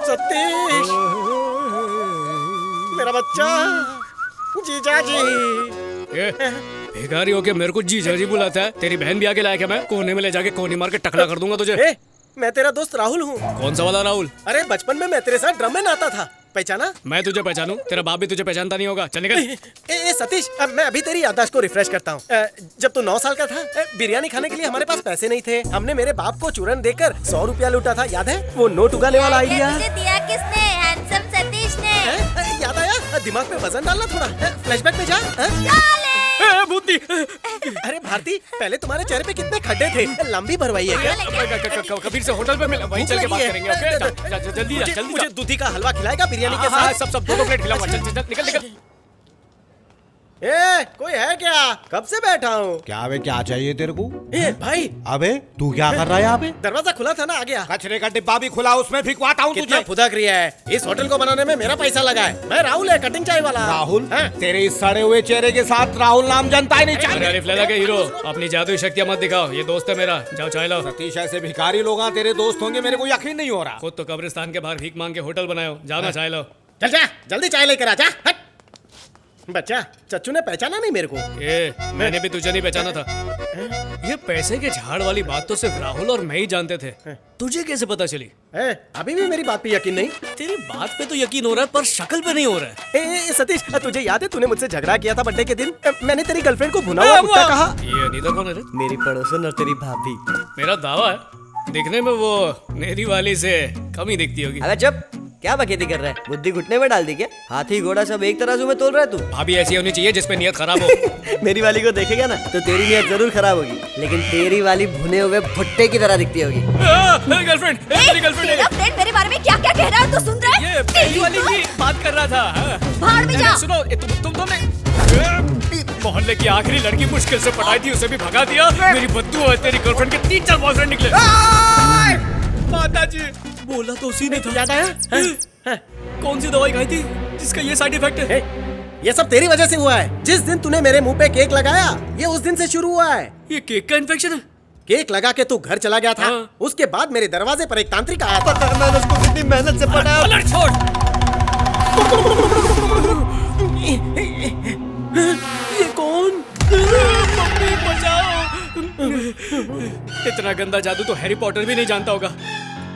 सतीश, मेरा बच्चा, जीजा जी। भिखारी होके मेरे को जीजा जी बुलाता है? तेरी बहन भी आके लाया क्या? मैं कोने में ले जाके कोनी मार के टकला कर दूंगा तुझे। मैं तेरा दोस्त राहुल हूँ। कौन सा वाला राहुल? अरे बचपन में मैं तेरे साथ ड्रम में नाता था, पहचाना? मैं तुझे पहचानूं? तेरा बाप भी तुझे पहचानता नहीं होगा। चल निकल। सतीश, मैं अभी तेरी याददाश्त को रिफ्रेश करता हूँ। जब तू 9 साल का था, बिरयानी खाने के लिए हमारे पास पैसे नहीं थे। हमने मेरे बाप को चूरन देकर 100 रुपया लूटा था, याद है? वो नोट उगाने वाला आइडिया दिया किसने? हैंडसम सतीश ने। याद आया? दिमाग में वजन डालना थोड़ा। फ्लैशबैक में जा। भूती। अरे भारती, पहले तुम्हारे चेहरे पे कितने खड्डे थे, लंबी भरवाई है क्या? कबीर से होटल पे मिला, वहीं चल के बात करेंगे। ओके, जल्दी जा, जल्दी। मुझे दूधी का हलवा खिलाएगा बिरयानी के साथ? सब 2 प्लेट खिलाऊंगा। चल निकल निकल। कोई है क्या? कब से बैठा हूँ। क्या बे, क्या चाहिए तेरे को? भाई, अबे तू क्या कर रहा है यहाँ पे? दरवाजा खुला था ना, आ गया। कचरे का डिब्बा भी खुला, उसमें फिकवाता हूँ कितना तुझे। फुदक रिया है। इस होटल को बनाने में मेरा पैसा लगा है। मैं राहुल है, कटिंग चाय वाला। राहुल? तेरे इस सड़े हुए चेहरे के साथ राहुल नाम जनता ही नहीं चाहिए। अरे फ्लेला के हीरो, अपनी जादुई शक्तियां मत दिखाओ। ये दोस्त है मेरा, जाओ चाय लाओ। सतीश, ऐसे भिखारी लोग तेरे दोस्त होंगे, मेरे को यकीन नहीं हो रहा। खुद तो कब्रिस्तान के बाहर भीख मांग के होटल बनाओ। जाओ ना चाय लाओ। चल जा, जल्दी चाय लेकर आ जा। हट। बच्चा, चच्चू ने पहचाना नहीं मेरे को। मैंने भी तुझे नहीं पहचाना था। ये पैसे के झाड़ वाली बात तो सिर्फ राहुल और मैं ही जानते थे। तुझे कैसे पता चली? अभी भी मेरी बात पे यकीन नहीं? तेरी बात पे तो यकीन हो रहा है, पर शक्ल पे नहीं हो रहा है। सतीश, तुझे याद है तूने मुझसे झगड़ा किया था बर्थडे के दिन? मैंने तेरी गर्लफ्रेंड को भुना हुआ कुत्ता कहा। ये अनीता कौन है रे? मेरी पड़ोसन और तेरी भाभी। मेरा दावा है, दिखने में वो मेरी वाली से कम ही दिखती होगी। अबे चुप, क्या बकैती कर रहा है? बुद्धि घुटने में डाल दी क्या? हाथी घोड़ा सब एक तराजू में तोल रहा है तू? भाभी ऐसी होनी चाहिए जिसपे नियत खराब हो। मेरी वाली को देखेगा ना तो तेरी नियत जरूर खराब होगी, लेकिन तेरी वाली भुने हुए भुट्टे की तरह दिखती होगी। गर्लफ्रेंड, मेरी गर्लफ्रेंड है। तेरा फ्रेंड मेरे बारे में क्या क्या कह रहा है, तू सुन रहा है? ये पहली वाली की बात कर रहा था। भाड़ में जा। सुनो, तुमने मोहल्ले की आखिरी लड़की मुश्किल से पटाई थी, उसे भी भगा दिया। मेरी बद्दू है, तेरी गर्लफ्रेंड के 3-4 बॉयफ्रेंड निकले। माताजी, बोला तो उसी ने था। याद आया? कौन सी दवाई खाई थी जिसका ये साइड इफेक्ट है? ये सब तेरी वजह से हुआ है। जिस दिन तूने मेरे मुंह पे केक लगाया, ये उस दिन से शुरू हुआ है। ये केक का इन्फेक्शन है? केक लगा के तू घर चला गया था। उसके बाद मेरे दरवाजे पर एक तांत्रिक आया था। पता है मैंने उसको कितनी मेहनत से पढ़ाया। अलर्ट छोड़। ये कौन? मम्मी बचाओ। इतना गंदा जादू तो हैरी पॉटर भी नहीं जानता होगा।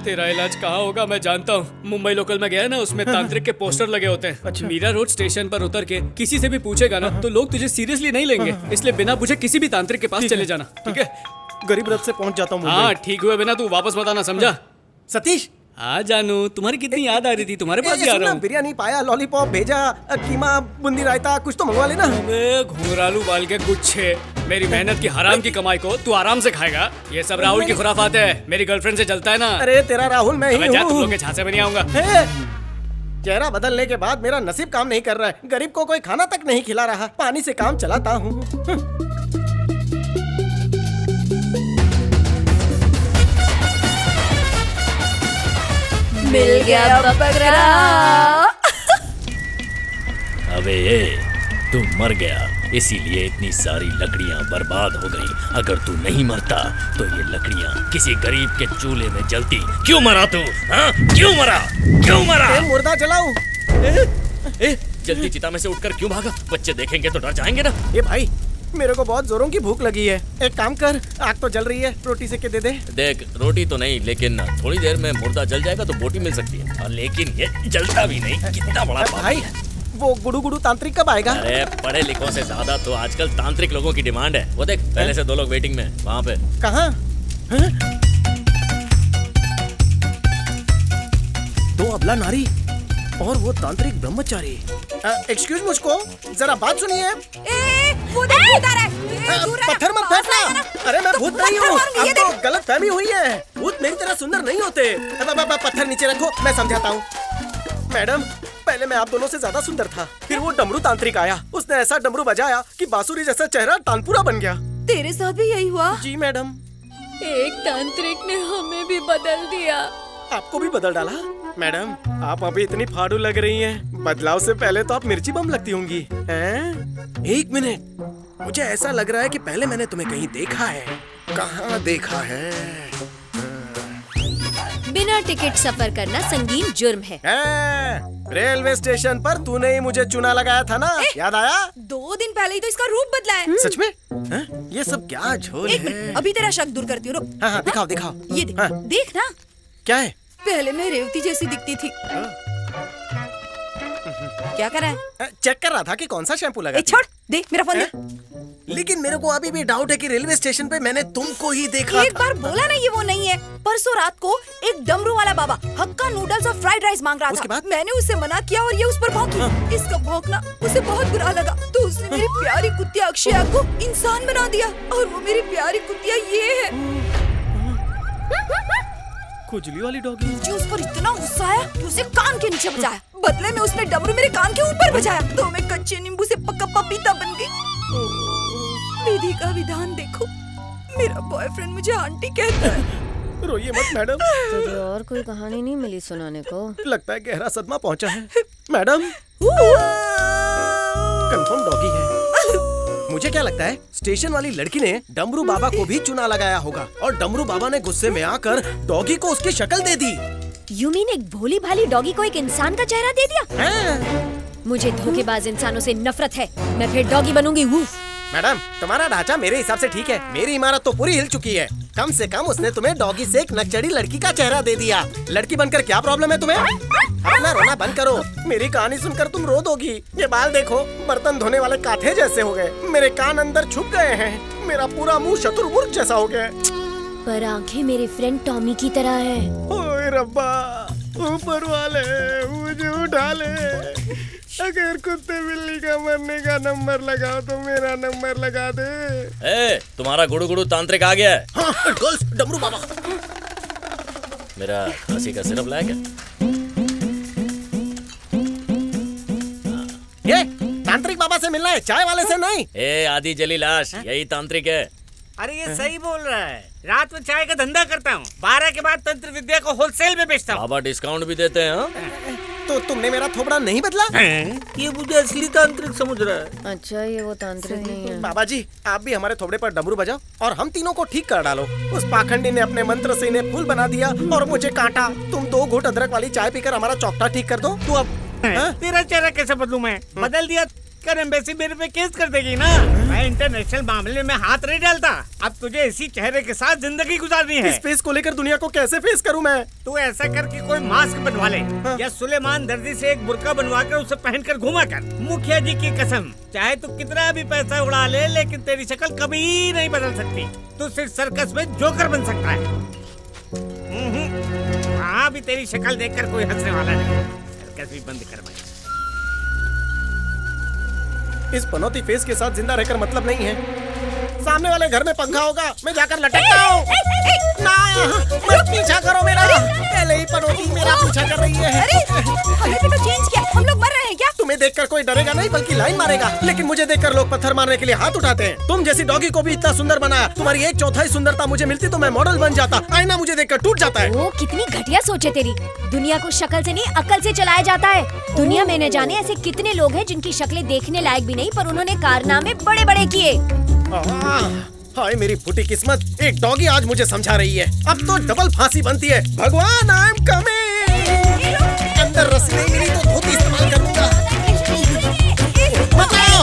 तेरा इलाज कहाँ होगा मैं जानता हूँ। मुंबई लोकल में गया ना, उसमें तांत्रिक के पोस्टर लगे होते हैं। मीरा रोड स्टेशन पर उतर के किसी से भी पूछेगा ना तो लोग तुझे सीरियसली नहीं लेंगे, इसलिए बिना पूछे किसी भी तांत्रिक के पास चले जाना, ठीक है? गरीब रथ से पहुंच जाता हूँ। हाँ, ठीक हुए बिना तू वापस मत आना, समझा? सतीश, हाँ जानू, तुम्हारी कितनी याद आ रही थी, तुम्हारे पास ही आ रहा हूँ। बिरयानी पाया, लॉलीपॉप भेजा, कीमा, बूंदी रायता, कुछ तो मंगवा लेना। घुंघरालू बाल के गुच्छे, मेरी मेहनत की हराम की कमाई को तू आराम से खाएगा। ये सब राहुल की खुराफात है। मेरी गर्लफ्रेंड से जलता है ना। अरे तेरा राहुल मैं ही हूँ। तुम लोग के झांसे में नहीं आऊंगा। चेहरा बदलने के बाद मेरा नसीब काम नहीं कर रहा है। गरीब को कोई खाना तक नहीं खिला रहा, पानी से काम चलाता हूँ। मिल गया बकरा। अबे ये तू मर गया, इसीलिए इतनी सारी लकड़ियां बर्बाद हो गई। अगर तू नहीं मरता तो ये लकड़ियां किसी गरीब के चूल्हे में जलती। क्यों मरा तू? हाँ, क्यों मरा? क्यों मरा? मुर्दा जलाऊं? जल्दी चिता में से उठकर क्यों भागा? बच्चे देखेंगे तो डर जाएंगे ना। ये भाई, मेरे को बहुत जोरों की भूख लगी है। एक काम कर, आग तो जल रही है, रोटी सेक के दे दे। देख, रोटी तो नहीं, लेकिन थोड़ी देर में मुर्दा जल जाएगा तो बोटी मिल सकती है। और लेकिन ये जलता भी नहीं। कितना बड़ा भाई, वो गुडू गुडू तांत्रिक कब आएगा? अरे पढ़े लिखों से ज्यादा तो आजकल तांत्रिक लोगों की डिमांड है। वो देख, पहले से 2 लोग वेटिंग में वहाँ पे। कहाँ? 2 अबला नारी और वो तांत्रिक ब्रह्मचारी। एक्सक्यूज मुझको, जरा बात सुनिए। पत्थर मत फेंकना। अरे मैं भूत नहीं हूँ, आपको गलत फहमी हुई है। भूत मेरी तरह सुंदर नहीं होते। पत्थर नीचे रखो, मैं समझाता हूँ। मैडम, पहले मैं आप दोनों से ज्यादा सुंदर था, फिर वो डमरू तांत्रिक आया, उसने ऐसा डमरू बजाया कि बांसुरी जैसा चेहरा तानपुरा बन गया। तेरे साथ भी यही हुआ? जी मैडम। एक तांत्रिक ने हमें भी बदल दिया। आपको भी बदल डाला? मैडम, आप अभी इतनी फाड़ू लग रही हैं। बदलाव से पहले तो आप मिर्ची बम लगती होंगी। हैं? 1 मिनट, मुझे ऐसा लग रहा है कि पहले मैंने तुम्हें कहीं देखा है। कहाँ देखा है? बिना टिकट सफर करना संगीन जुर्म है। रेलवे स्टेशन पर तूने ही मुझे चुना लगाया था ना, याद आया? 2 दिन पहले ही तो इसका रूप बदला है। सच में? ये सब क्या झोल एक है? मिनट, अभी तेरा शक दूर करती हूँ, रुक। हाँ हाँ, दिखाओ दिखाओ। ये देख, हाँ। देख ना, क्या है? पहले मैं रेवती जैसी दिखती थी। क्या कर रहा है? चेक कर रहा था कि कौन सा शैम्पू लगा। छोड़ दे, मेरा फोन दे। लेकिन मेरे को अभी भी डाउट है कि रेलवे स्टेशन पे मैंने तुमको ही देखा एक था। बार बोला ना ये वो नहीं है। परसों रात को एक डमरू वाला बाबा हक्का नूडल्स और फ्राइड राइस मांग रहा उसके था। बाद? मैंने उससे मना किया और ये उस पर भौंकी। इसका भौंकना उसे बहुत बुरा लगा, तो उसने मेरी प्यारी कुतिया अक्षया को इंसान बना दिया। और वो मेरी प्यारी कुतिया ये है। खुजली वाली डॉगी। मुझे उस पर इतना गुस्सा आया कि उसे कान के नीचे बजाया। बदले में उसने डमरू मेरे कान के ऊपर बजाया, तो मैं कच्चे नींबू से पक्का पपीता बन गई। विधि का विधान देखो, मेरा बॉयफ्रेंड मुझे आंटी कहता है। रोइए मत मैडम। तुझे और कोई कहानी नहीं मिली सुनाने को? लगता है गहरा सदमा पहुंचा है। मैडम, कंफर्म डॉगी है। मुझे क्या लगता है, स्टेशन वाली लड़की ने डमरू बाबा को भी चुना लगाया होगा और डमरू बाबा ने गुस्से में आकर डॉगी को उसकी शक्ल दे दी। यू मीन एक भोली भाली डॉगी को एक इंसान का चेहरा दे दिया? मुझे धोखेबाज इंसानों से नफरत है। मैं फिर डॉगी बनूंगी। मैडम, तुम्हारा ढांचा मेरे हिसाब से ठीक है। मेरी इमारत तो पूरी हिल चुकी है। कम से कम उसने तुम्हें डॉगी से एक नकचड़ी लड़की का चेहरा दे दिया। लड़की बनकर क्या प्रॉब्लम है तुम्हें? अपना रोना बंद करो। मेरी कहानी सुनकर तुम रो दोगी। ये बाल देखो, बर्तन धोने वाले काथे जैसे हो गए। मेरे कान अंदर छुप गए हैं। मेरा पूरा मुंह शत्रुमुर्ग जैसा हो गया है। पर आंखें मेरे फ्रेंड टॉमी की तरह है। ओए रब्बा, ऊपर वाले मुझे उठा ले। अगर कुत्ते बिल्ली का मरने का नंबर लगाओ तो मेरा नंबर लगा दे। ए, तुम्हारा गुड़ू गुड़ू तांत्रिक आ गया है। हाँ, गर्ल्स, डमरू बाबा। मेरा खांसी का सिरप लाया क्या? ये तांत्रिक बाबा से मिलना है, चाय वाले से नहीं। ए आधी जली लाश, यही तांत्रिक है। अरे ये सही बोल रहा है। रात में चाय का धंधा करता हूँ, 12 के बाद तंत्र विद्या को होलसेल में बेचता हूँ। बाबा डिस्काउंट भी देते हैं। हाँ? तो तुमने मेरा थोबड़ा नहीं बदला? ये मुझे असली तांत्रिक समझ रहा है। अच्छा, ये वो तांत्रिक नहीं है। बाबा जी, आप भी हमारे थोबड़े पर डमरू बजाओ और हम तीनों को ठीक कर डालो। उस पाखंडी ने अपने मंत्र से इन्हें फूल बना दिया और मुझे काटा। तुम 2 घूंट अदरक वाली चाय पीकर हमारा चौकटा ठीक कर दो। तू अब तेरा चेहरा कैसे बदलूं मैं? बदल दिया कर एम्बेसी मेरे पे केस कर देगी ना। मैं इंटरनेशनल मामले में हाथ नहीं डालता। अब तुझे इसी चेहरे के साथ जिंदगी गुजारनी है। इस फेस को लेकर दुनिया को कैसे फेस करूं मैं? तू ऐसा कर कि कोई मास्क बनवा ले, या सुलेमान दर्जी से एक बुर्का बनवा कर उसे पहनकर घुमा कर। मुखिया जी की कसम, चाहे तू कितना भी पैसा उड़ा ले, लेकिन तेरी शक्ल कभी नहीं बदल सकती। तू सिर्फ सर्कस में जोकर बन सकता है। हाँ, भी तेरी शक्ल देखकर कोई हंसने वाला नहीं। सर्कस भी बंद कर भाई। इस पनौती फेस के साथ जिंदा रहकर मतलब नहीं है। सामने वाले घर में पंखा होगा, मैं जाकर लटकता हूँ। ना, मत पीछा करो मेरा। पहले ही पनौती मेरा पीछा कर रही है। अरे, हमने भी तो चेंज किया। हम लोग मर रहे हैं क्या? तुम्हें देखकर कोई डरेगा नहीं, बल्कि लाइन मारेगा। लेकिन मुझे देखकर लोग पत्थर मारने के लिए हाथ उठाते हैं। तुम जैसी डॉगी को भी इतना सुंदर बनाया। तुम्हारी 1/4 सुंदरता मुझे मिलती तो मैं मॉडल बन जाता। आईना मुझे देखकर टूट जाता है। वो कितनी घटिया सोच है तेरी। दुनिया को शक्ल से नहीं, अकल से चलाया जाता है। दुनिया में न जाने ऐसे कितने लोग हैं जिनकी शक्लें देखने लायक भी नहीं, पर उन्होंने कारनामे बड़े बड़े किए। हाय मेरी फूटी किस्मत, एक डॉगी आज मुझे समझा रही है। अब तो डबल फांसी बनती है। भगवान, आई एम कमिंग। अंदर रस्सी नहीं मिली तो धोती इस्तेमाल करूंगा। बचाओ।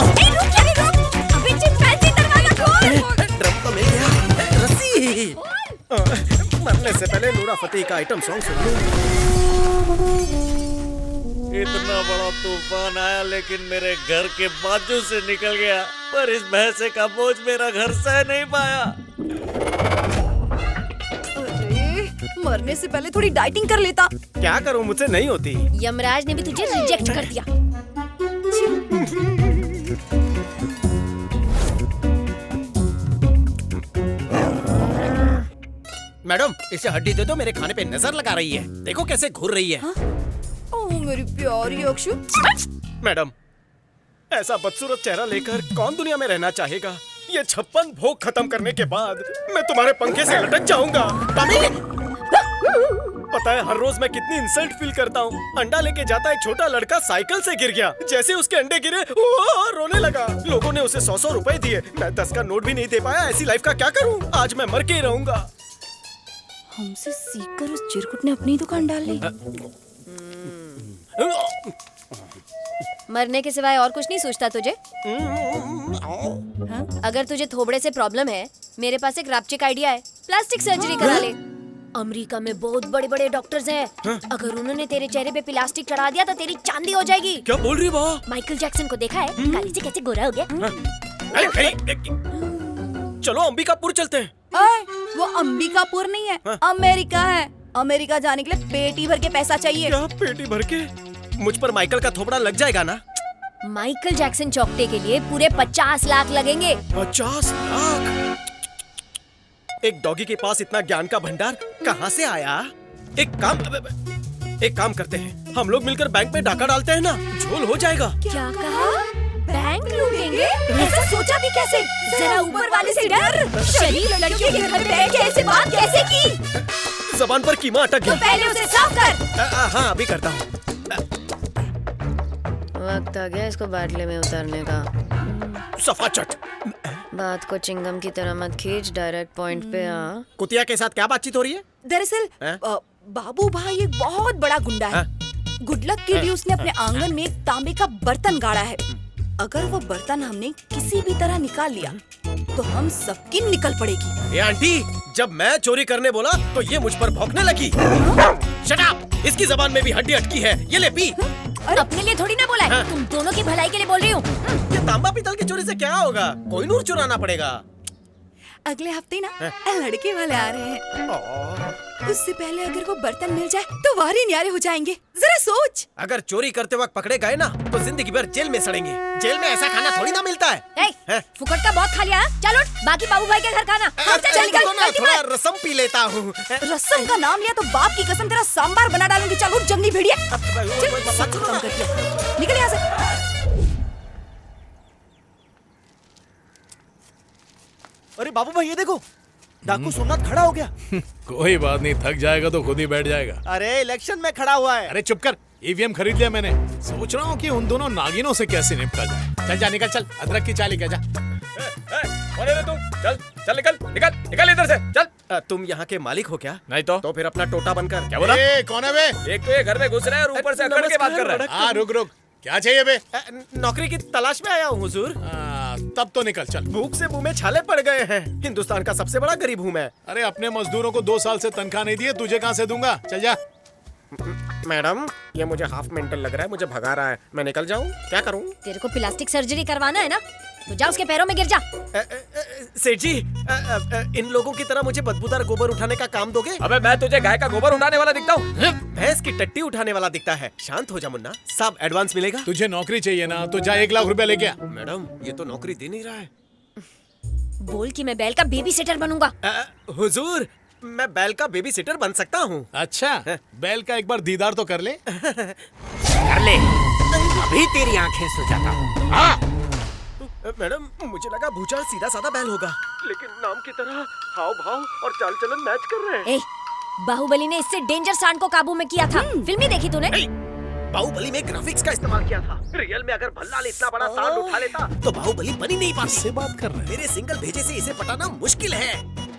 अबे चिंपैंजी, दरवाजा खोल। ड्रम तो मिल गया, रस्सी। मरने से पहले नूरा फतेही का आइटम सॉन्ग सुन लूं। इतना बड़ा तूफान आया लेकिन मेरे घर के बाजू से निकल गया, पर इस भैंसे का बोझ मेरा घर सह नहीं पाया। अरे, मरने से पहले थोड़ी डाइटिंग कर लेता। क्या करूं, मुझसे नहीं होती। यमराज ने भी तुझे रिजेक्ट कर दिया। मैडम, इसे हड्डी दे दो, मेरे खाने पे नजर लगा रही है। देखो कैसे घूर रही है। ओह मेरी प्यारी अक्षु। मैडम, ऐसा बदसूरत चेहरा लेकर कौन दुनिया में रहना चाहेगा? ये 56 भोग खत्म करने के बाद मैं तुम्हारे पंखे से लटक जाऊंगा। पता है हर रोज मैं कितनी इंसल्ट फील करता हूँ। अंडा लेके जाता एक छोटा लड़का साइकिल से गिर गया। जैसे उसके अंडे गिरे वो रोने लगा। लोगों ने उसे 100 रुपए दिए। मैं 10 का नोट भी नहीं दे पाया। ऐसी लाइफ का क्या करूँ? आज मैं मर के ही रहूंगा। हमसे सीखकर उस चिरकुट ने अपनी दुकान डाल ली। मरने के सिवाय और कुछ नहीं सोचता तुझे? अगर तुझे थोबड़े से प्रॉब्लम है, मेरे पास एक रापचिक आइडिया है। प्लास्टिक सर्जरी करा ले। अमेरिका में बहुत बड़े बड़े डॉक्टर्स हैं। अगर उन्होंने तेरे चेहरे पे प्लास्टिक चढ़ा दिया तो तेरी चांदी हो जाएगी। क्या बोल रही वाह? माइकल जैक्सन को देखा है? काली से कैसे गोरा हो गया? चलो अंबिकापुर चलते हैं। वो अंबिकापुर नहीं है, अमेरिका है। अमेरिका जाने के लिए पेटी भर के पैसा चाहिए। क्या पेटी भर के? मुझ पर माइकल का थोपड़ा लग जाएगा ना? माइकल जैक्सन चौकटे के लिए पूरे 50 लाख लगेंगे। 50 लाख? एक डॉगी के पास इतना ज्ञान का भंडार कहाँ से आया? एक काम करते हैं, हम लोग मिलकर बैंक में डाका डालते हैं ना, झोल हो जाएगा। क्या कहा? बैंक लूटेंगे? ऐसा सोचा भी कैसे? जरा ऊपर वाले से डर। शरीफ लड़कियों के घर में बैठ के ऐसे बात कैसे की? जबान पर कीमा अटक तो गया। पहले उसे साफ कर। हाँ अभी करता हूँ। वक्त आ गया इसको बाटले में उतारने का। सफा चट। बात को चिंगम की तरह मत खींच, डायरेक्ट पॉइंट पे आ। कुतिया के साथ क्या बातचीत हो रही है? दरअसल हैं? बाबू भाई एक बहुत बड़ा गुंडा है। गुड लक के लिए उसने अपने आंगन में एक तांबे का बर्तन गाड़ा है। अगर वो बर्तन हमने किसी भी तरह निकाल लिया तो हम सबकी निकल पड़ेगी। ये आंटी, जब मैं चोरी करने बोला तो ये मुझ पर भौंकने लगी। Shut up! इसकी जबान में भी हड्डी अटकी है। ये ले पी। अपने लिए थोड़ी ना बोला है, तुम दोनों की भलाई के लिए बोल रही हूँ। ये तांबा पीतल की चोरी से क्या होगा? कोई नूर चुराना पड़ेगा। अगले हफ्ते ना लड़के वाले आ रहे हैं। उससे पहले अगर वो बर्तन मिल जाए तो वारे न्यारे हो जाएंगे। जरा सोच। अगर चोरी करते वक्त पकड़े गए ना तो जिंदगी भर जेल में सड़ेंगे। जेल में ऐसा खाना थोड़ी ना मिलता है। हैं? फुकट का बहुत खा लिया। चल उठ, बाकी बाबू भाई के घर खाना। चल निकल, तो ना जल्दी थोड़ा मार। रसम पी लेता हूँ। रसम का नाम लिया तो बाप की कसम तेरा सांबार बना डालूंगी। चल उठ जंगली भेड़िया। निकल यहाँ से। अरे बाबू भाई ये देखो, डाकू सोमनाथ खड़ा हो गया। कोई बात नहीं, थक जाएगा तो खुद ही बैठ जाएगा। अरे इलेक्शन में खड़ा हुआ है। अरे चुप कर, ईवीएम खरीद लिया मैंने। सोच रहा हूँ कि उन दोनों नागिनों से कैसे निपटा जाए। चल जा, निकल चल, अदरक की चाय लेके जा। चल चल निकल निकल निकल इधर से चल। तुम यहाँ के मालिक हो क्या? नहीं तो फिर अपना टोटा बनकर। क्या बोला? ए, कौन है बे? एक तो ये घर में घुस रहा है और ऊपर से अकड़ के बात कर रहा है। हाँ रुक रुक, क्या चाहिए बे? नौकरी की तलाश में आया हूँ हुजूर। तब तो निकल चल। भूख से मुंह में छाले पड़ गए हैं। हिंदुस्तान का सबसे बड़ा गरीब हूँ मैं। अरे अपने मजदूरों को 2 साल से तनख्वाह नहीं दिए, तुझे कहाँ से दूंगा? चल जा। मैडम, ये मुझे हाफ मेंटल लग रहा है, मुझे भगा रहा है। मैं निकल जाऊँ? क्या करूँ? तेरे को प्लास्टिक सर्जरी करवाना है ना, तो जा उसके पैरों में गिर जा। सेठ जी, इन लोगों की तरह मुझे बदबूदार गोबर उठाने का काम दोगे? अबे मैं तुझे गाय का गोबर उठाने वाला दिखता हूँ? भैंस की टट्टी उठाने वाला दिखता है। शांत हो जा मुन्ना, सब एडवांस मिलेगा। तुझे नौकरी चाहिए ना, तो जा 1 लाख रुपया लेके आ। मैडम, ये तो नौकरी दे नहीं रहा है। बोल कि मैं बैल का बेबी सिटर बनूंगा। हुजूर, मैं बैल का बेबी सिटर बन सकता हूँ। अच्छा, बैल का एक बार दीदार तो कर ले। कर ले, अभी तेरी आंखें सुझाता हूँ। मैडम, मुझे लगा भूचाल सीधा साधा बैल होगा, लेकिन नाम की तरह हाव भाव और चाल चलन मैच कर रहे हैं। बाहुबली ने इससे डेंजर सांड को काबू में किया था। फिल्म देखी तूने? बाहुबली में ग्राफिक्स का इस्तेमाल किया था। रियल में अगर भल्लाल इतना बड़ा सांड उठा लेता तो बाहुबली बन ही नहीं पाती। इससे बात कर रहे हैं। मेरे सिंगल भेजे से इसे पटाना मुश्किल है।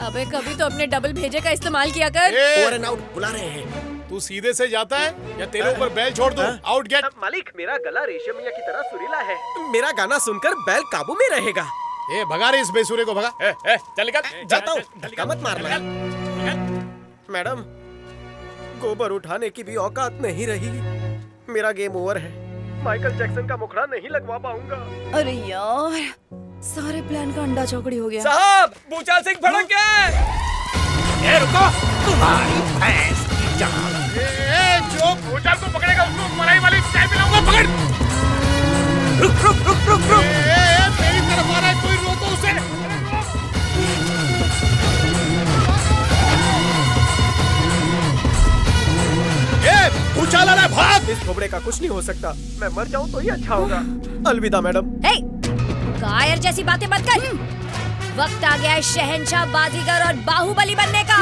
अबे कभी तो अपने डबल भेजे का इस्तेमाल किया कर। ओवर एंड आउट बुला रहे हैं। तू सीधे से जाता है या तेरे ऊपर बैल छोड़ दूं? Out get. मालिक, मेरा गला रेशमिया की तरह सुरीला है। मेरा गाना सुनकर बैल काबू में रहेगा। ए भगा रे इस बेसुरे को, भगा। चल निकल। जाता हूँ, धक्का मत मारना। मैडम, गोबर उठाने की भी औकात नहीं रही। मेरा गेम ओवर है। माइकल जैक्सन का मुखड़ा नहीं लगवा पाऊंगा। अरे यार, सारे प्लान का अंडा चौकड़ी हो गया। साहब, भूचाल सिंह भड़क गया है। ए रुको, तुम्हारी भैंस की जान। जो भूचाल को पकड़ेगा उसको मलाई वाली चाय पिलाऊंगा। पकड़। रुक रुक रुक रुक रुक। मेरी तरफ आ रहा है, कोई रोको उसे। भूचाल आ रहा है, भाग। इस थोबड़े का कुछ नहीं हो सकता। मैं मर जाऊं तो ही अच्छा होगा। अलविदा मैडम। कायर जैसी बातें मत कर। वक्त आ गया है शहंशाह, बाजीगर और बाहुबली बनने का।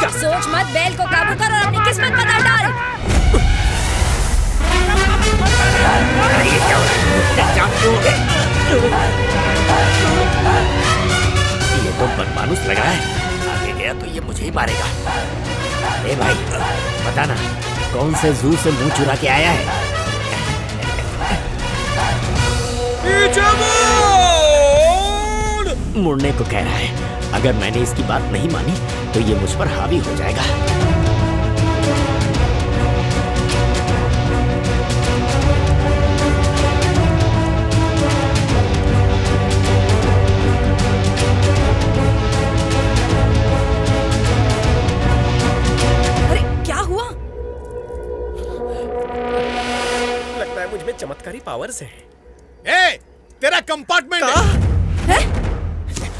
सोच मत, बैल को काबू कर और अपनी किस्मत बदल डाल। ये तो मनमानुस लग रहा है। आगे गया गया तो ये मुझे ही मारेगा। अरे भाई बता ना, कौन से जू से मुंह चुरा के आया है? मुड़ने को कह रहा है। अगर मैंने इसकी बात नहीं मानी तो ये मुझ पर हावी हो जाएगा। अरे क्या हुआ? लगता है मुझ में चमत्कारी पावर्स हैं। ए, तेरा कंपार्टमेंट है।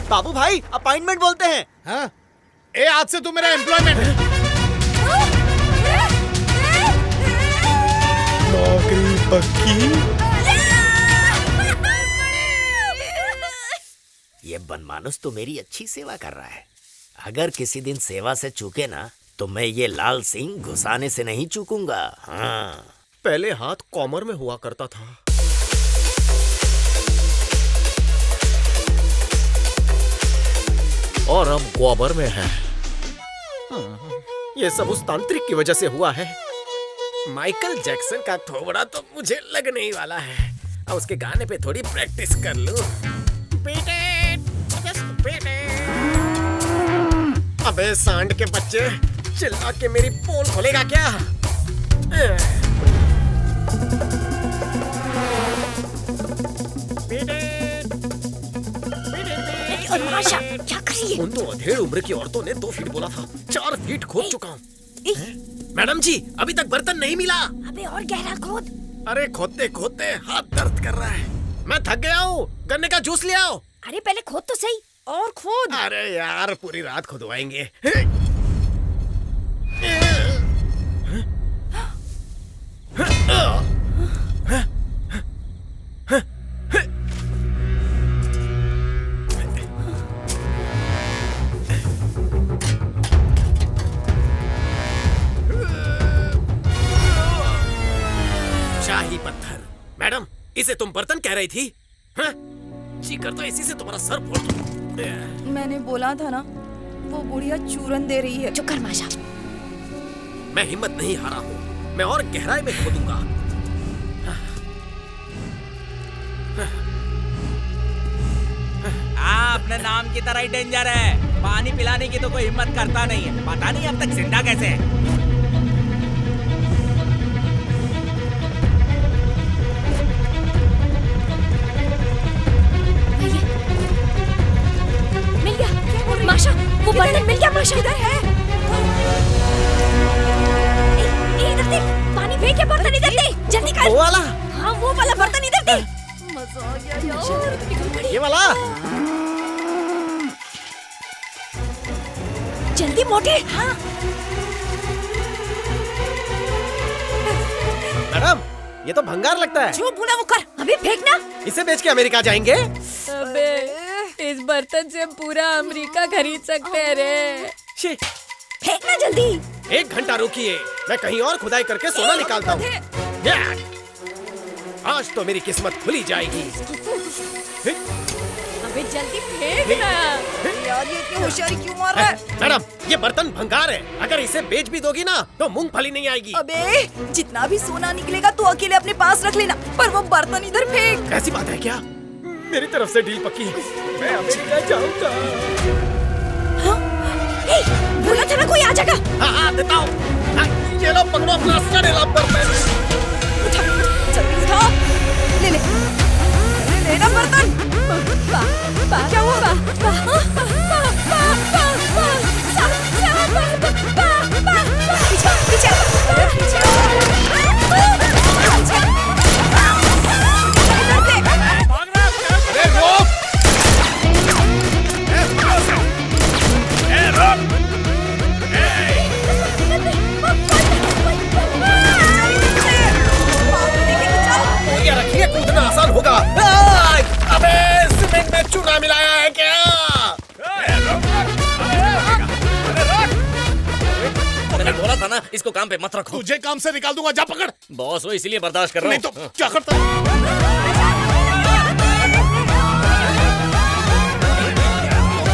बाबू भाई अपॉइंटमेंट बोलते हैं। हाँ? ए, आज से तू मेरा एम्प्लॉयमेंट है। नौकरी पक्की। ये बनमानुस तो मेरी अच्छी सेवा कर रहा है। अगर किसी दिन सेवा से चूके ना तो मैं ये लाल सिंह घुसाने से नहीं चूकूंगा। हाँ। पहले हाथ कॉमर में हुआ करता था, और अब ग्वाबर में है। ये सब उस तांत्रिक की वजह से हुआ है। माइकल जैक्सन का थोबड़ा तो मुझे लगने ही वाला है। अब उसके गाने पे थोड़ी प्रैक्टिस कर लूं। Beat it, just beat it। अबे सांड के बच्चे, चिल्ला के मेरी पोल खोलेगा क्या? और माशा क्या कर रही है? उन तो अधेड़ उम्र की औरतों ने 2 फीट बोला था, 4 फीट खोद चुका हूँ। मैडम जी अभी तक बर्तन नहीं मिला। अबे और गहरा खोद। अरे खोदते खोदते हाथ दर्द कर रहा है। मैं थक गया हूँ, गन्ने का जूस ले आओ। अरे पहले खोद तो सही। और खोद। अरे यार पूरी रात खुदवाएंगे। शाही पत्थर। मैडम इसे तुम बर्तन कह रही थी? हाँ? जी करता इसी से तुम्हारा सर फोड़ दूं। मैंने बोला था ना, वो बुढ़िया चूरन दे रही है। चुप कर माशा। मैं हिम्मत नहीं हारा हूँ, मैं और गहराई में खोदूंगा। अपने नाम की तरह ही डेंजर है। पानी पिलाने की तो कोई हिम्मत करता नहीं है। पता नहीं अब तक जिंदा कैसे है। मिल गया माशा, वो बर्तन मिल गया माशा। इधर है। इधर दे, पानी फेंक के बर्तन इधर दे, जल्दी कर। वो वाला? हाँ वो वाला बर्तन इधर दे। मजा आ गया यार। ये वाला? जल्दी मोटे। हाँ मैडम ये तो भंगार लगता है। जो बोला वो कर, अभी फेंकना। इसे बेच के अमेरिका जाएंगे। अबे इस बर्तन से पूरा अमेरिका खरीद सकते हैं रे। छी, फेंकना जल्दी। 1 घंटा रुकिए, मैं कहीं और खुदाई करके सोना निकालता हूँ। आज तो मेरी किस्मत खुली जाएगी। अबे जल्दी फेंकना। यार ये इतनी होशियारी क्यों मार रहा है? मैडम ये बर्तन भंगार है, अगर इसे बेच भी दोगी ना तो मूंगफली नहीं आएगी। अबे जितना भी सोना निकलेगा तू अकेले अपने पास रख लेना, पर वो बर्तन इधर फेंक। ऐसी बात है क्या? मेरी तरफ से डील पक्की। मैं अमेरिका जाऊंगा। बोला था ना कोई आ जाएगा। हाँ देता हूँ। ये लो पकड़ो अपना सड़ेला बर्तन। उठा, जल्दी उठा। ले ले, ले ना बर्तन। क्या हुआ? पीछे, पीछे। अरे रोक! ये रखिए, कूदना आसान होगा। अबे सीमेंट में चूना मिलाया है क्या? मैंने बोला था ना इसको काम पे मत रखो। तुझे काम से निकाल दूंगा, जा पकड़। बॉस हो इसलिए बर्दाश्त कर रहा नहीं हूँ। तो क्या करता है?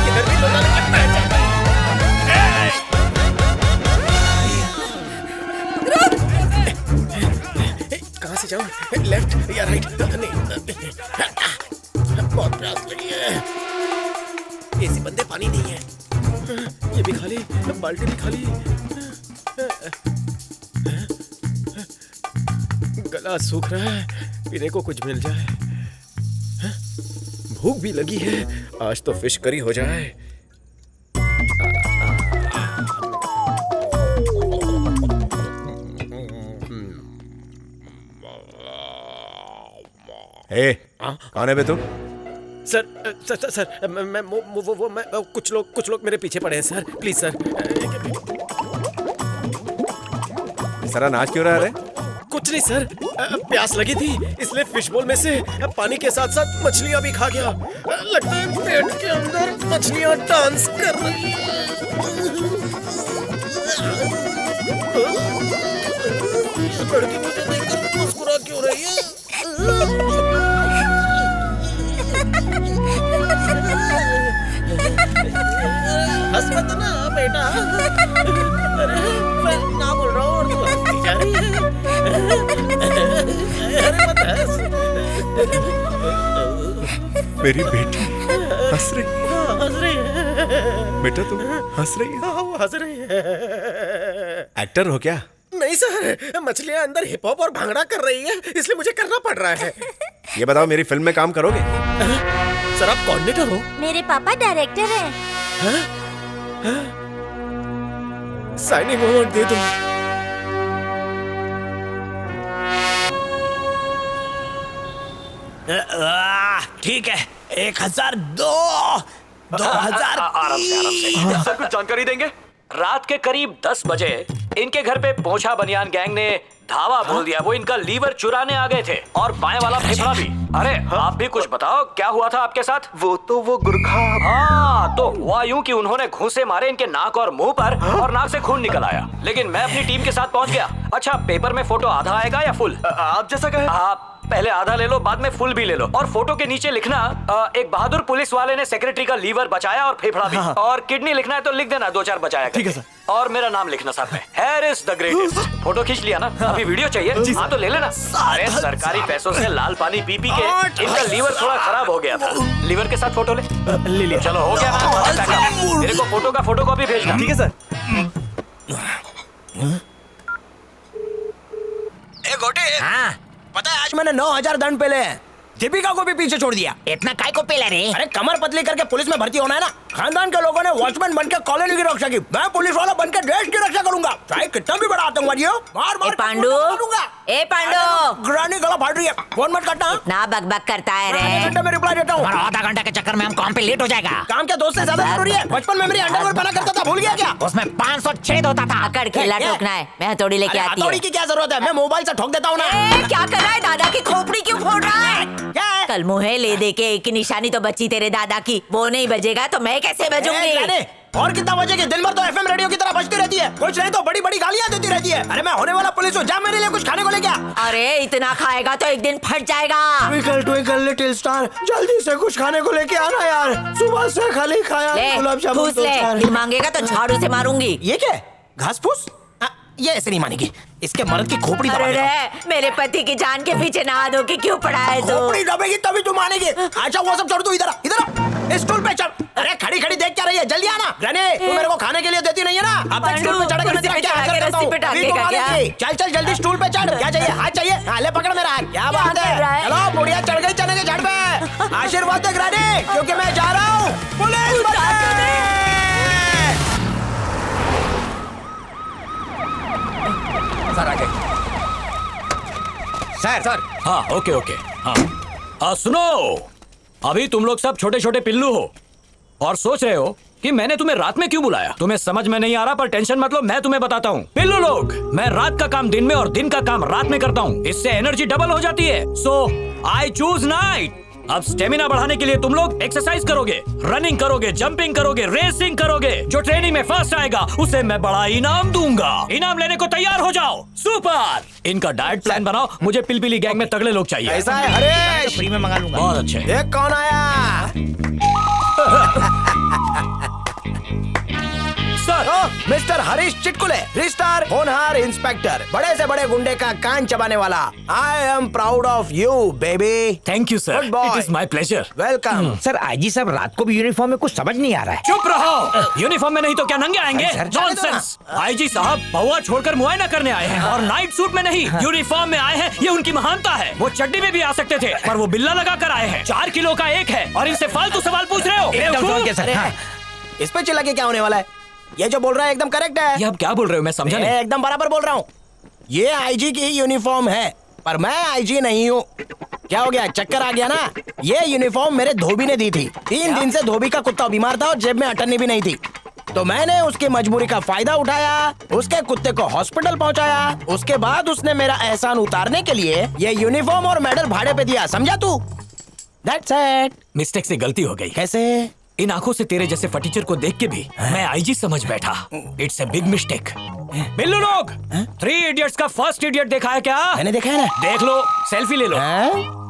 किधर भी लोना लगता है। लेफ्ट या राइट? नहीं, बहुत प्यास लगी है। एसी बंदे, पानी नहीं है। ये भी खाली, बाल्टी भी खाली। गला सूख रहा है, पीने को कुछ मिल जाए। भूख भी लगी है, आज तो फिश करी हो जाए। कौन है बे तुम? सर, मैं कुछ लोग मेरे पीछे पड़े हैं सर, प्लीज सर। सारा नाच क्यों रहा है? कुछ नहीं सर, प्यास लगी थी इसलिए फिश बोल में से पानी के साथ साथ मछलियां भी खा गया। लगता है पेट के अंदर मछलियां डांस कर रही हैं। लड़की मुझे देखकर मुस्कुरा क्यों रही है? हंस मत ना बेटा। अरे मैं ना बोल रहा हूँ और तू हंसती जा रही है। अरे मत हंस। मेरी बेटी हंस रही है। हंस रही है बेटा, तुम हंस रही है? वो हंस रही है। एक्टर हो क्या? नहीं सर, मछलियाँ अंदर हिप हॉप और भांगड़ा कर रही है इसलिए मुझे करना पड़ रहा है। ये बताओ, मेरी फिल्म में काम करोगे? सर आप कोऑर्डिनेटर हो? मेरे पापा डायरेक्टर हैं। साइनिंग मोमेंट दे दो। ठीक है, 1002 2000। आराम से। सर कुछ जानकारी देंगे? रात के करीब 10 बजे इनके घर पे पोछा बनियान गैंग ने धावा बोल दिया। वो इनका लीवर चुराने आ गए थे और बाएं वाला फेफड़ा भी। अरे आप भी कुछ बताओ, क्या हुआ था आपके साथ? वो गुरखा। हाँ, तो हुआ यूं कि उन्होंने घूंसे मारे इनके नाक और मुंह पर और नाक से खून निकल आया। लेकिन मैं अपनी टीम के साथ पहुंच गया। अच्छा, पेपर में फोटो आधा आएगा या फुल? आप जैसा कहे। आप पहले आधा ले लो, बाद में फुल भी ले लो। और फोटो के नीचे लिखना एक बहादुर पुलिस वाले ने सेक्रेटरी का लीवर बचाया और फेफड़ा भी। और किडनी लिखना है तो लिख देना 2-4 बचाया। ठीक है सर। और मेरा नाम लिखना साथ में, हैरिस द ग्रेटेस्ट। फोटो खींच लिया ना? अभी वीडियो चाहिए? हाँ तो ले लेना। अरे सरकारी पैसों से लाल पानी पी के इनका लीवर थोड़ा खराब हो गया था। लीवर के साथ फोटो ले लिया। चलो हो गया ना? मेरे को फोटो का फोटोकॉपी भेजना। ठीक है सर। गोटे, हाँ पता है आज मैंने 9000 दंड पेले हैं। दीपिका को भी पीछे छोड़ दिया। इतना काय को पेला रे? अरे कमर पतली करके पुलिस में भर्ती होना है ना। खानदान के लोगों ने वॉचमैन बनकर कॉलोनी की रक्षा की, मैं पुलिस वाला बनकर देश की रक्षा करूंगा, चाहे कितना भी बड़ा आतंकवादी हो। मार मार पांडु, ए पांडु, ग्रानी गला फाड़ रही है। फोन मत काटना। ना बकबक करता है रे। घंटे में रिप्लाई देता हूँ। आधा घंटा के चक्कर में हम काम पे लेट हो जाएगा। काम क्या दोस्त से ज्यादा जरूरी है? बचपन में मेरी अंडरवेयर पहना करता था, भूल गया क्या? उसमें 500 छेद होता था। अकड़ खेला ठोकना है, मैं हथौड़ी लेके आती हूँ। हथौड़ी की क्या जरूरत है? मैं मोबाइल से ठोक देता हूँ ना। क्या कर रहा है? दादा की खोपड़ी क्यों फोड़ रहा है? क्या है? कल मुँह ले दे के एक की निशानी तो बची तेरे दादा की, वो नहीं बजेगा तो मैं कैसे बजूंगी? और कितना बजेगी? दिन भर तो एफएम रेडियो की तरह बजती रहती है, कुछ नहीं तो बड़ी बड़ी गालियां देती रहती है। अरे मैं होने वाला पुलिस हूँ, जा मेरे लिए कुछ खाने को लेके आ। अरे इतना खाएगा तो एक दिन फट जाएगा। ट्विंकल ट्विंकल लिटिल स्टार, जल्दी से कुछ खाने को लेके आना यार, सुबह से खाली खाया गुलाब जामुन। फिर मांगेगा तो झाड़ू से मारूंगी। ये क्या? घास फूस? ये ऐसे नहीं मानेगी, इसके मर्द की खोपड़ी दबा दे। मेरे पति की जान के पीछे नहा धो के क्यों पड़ा है? खोपड़ी दबेगी तभी तू मानेगी। अच्छा वो सब छोड़, तू इधर इधर स्टूल पे चढ़। अरे खड़ी खड़ी देख क्या रही है? जल्दी आना। ग्रैनी, तू मेरे को खाने के लिए देती नहीं है ना? अब तक स्टूल पे चढ़ के मैं तेरा क्या हाल करता हूं? चल चल जल्दी स्टूल पे चढ़। क्या चाहिए? हाथ चाहिए? हाँ ले पकड़ मेरा हाथ। क्या बात है? चलो बुढ़िया चढ़ गई चने के झाड़ पे। आशीर्वाद दे ग्रैनी, क्योंकि मैं जा रहा हूँ पुलिस बनने। सर आगे। सर हाँ ओके हाँ सुनो, अभी तुम लोग सब छोटे छोटे पिल्लू हो और सोच रहे हो कि मैंने तुम्हें रात में क्यों बुलाया। तुम्हें समझ में नहीं आ रहा, पर टेंशन मत लो, मैं तुम्हें बताता हूँ। पिल्लू लोग, मैं रात का काम दिन में और दिन का काम रात में करता हूँ, इससे एनर्जी डबल हो जाती है। सो आई चूज नाइट। अब स्टेमिना बढ़ाने के लिए तुम लोग एक्सरसाइज करोगे, रनिंग करोगे, जंपिंग करोगे, रेसिंग करोगे। जो ट्रेनिंग में फर्स्ट आएगा उसे मैं बड़ा इनाम दूंगा। इनाम लेने को तैयार हो जाओ। सुपर। इनका डाइट प्लान बनाओ, मुझे पिलपिली गैंग में तगड़े लोग चाहिए। ऐसा है? अरे फ्री में मंगा लूंगा। बहुत अच्छे। ये कौन आया? सर मिस्टर हरीश चिटकुले, रिस्टार होनहार इंस्पेक्टर, बड़े से बड़े गुंडे का कान चबाने वाला। I am proud of you baby. Thank you sir, it is my pleasure. Welcome. Sir IG साहब रात को भी यूनिफॉर्म में कुछ समझ नहीं आ रहा है। चुप रहो, यूनिफॉर्म में नहीं तो क्या नंगे आएंगे? नॉनसेंस। आईजी साहब पौवा छोड़कर मुआयना करने आए हैं और नाइट सूट में नहीं, यूनिफॉर्म में आए हैं। ये उनकी महानता है। वो चड्डी में भी आ सकते थे पर वो बिल्ला लगा कर आए हैं। 4 किलो का एक है और इनसे फालतू सवाल पूछ रहे हो। इस पे चिल्ला के क्या होने वाला है? ये जो बोल रहा है एकदम करेक्ट है। ये आप क्या बोल रहे हो? मैं समझा नहीं। एकदम बराबर बोल रहा हूँ। ये आईजी की यूनिफॉर्म है पर मैं आईजी नहीं हूँ। क्या हो गया, चक्कर आ गया ना? ये यूनिफॉर्म मेरे धोबी ने दी थी। 3 दिन से धोबी का कुत्ता बीमार था और जेब में अटन्नी भी नहीं थी, तो मैंने उसकी मजबूरी का फायदा उठाया, उसके कुत्ते को हॉस्पिटल पहुंचाया। उसके बाद उसने मेरा एहसान उतारने के लिए ये यूनिफॉर्म और मेडल भाड़े पे दिया, समझा तू? That's it। मिस्टेक से गलती हो गई। कैसे? इन आंखों से तेरे जैसे फटीचर को देख के भी मैं आईजी समझ बैठा। It's a big mistake. Billu लोग, 3 इडियट्स का फर्स्ट इडियट देखा है क्या? मैंने देखा है ना। देख लो, सेल्फी ले लो।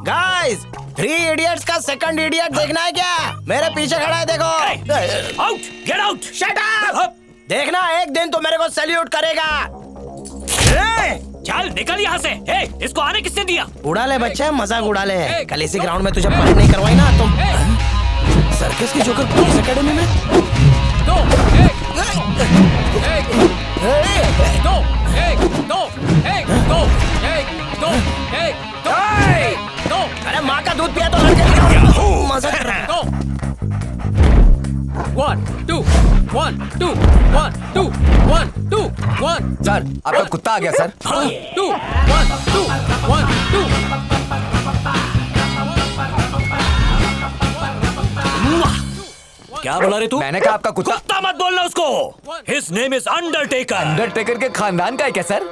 गाइस, 3 इडियट्स का सेकंड इडियट देखना है क्या? मेरे पीछे खड़ा है, देखो। Out, get out, shut up. देखना एक दिन तो मेरे को सैल्यूट करेगा। चल निकल यहाँ से। इसको आने किसने दिया? उड़ा ले बच्चे, मजाक उड़ा ले। कल इसी ग्राउंड में तुझे परेड नहीं करवाई ना तुम। सर्कस की जोकर पुलिस एकेडमी में। अरे माँ का दूध पिया तो लड़के मजा कर रहा है। 1 2 1 2 1 2 1 2 1। सर आपका कुत्ता आ गया सर। 2 1 2 1 2। क्या बोला रे तू? मैंने कहा आपका कुत्ता मत बोलना उसको। His name is Undertaker. Undertaker के खानदान का है क्या सर?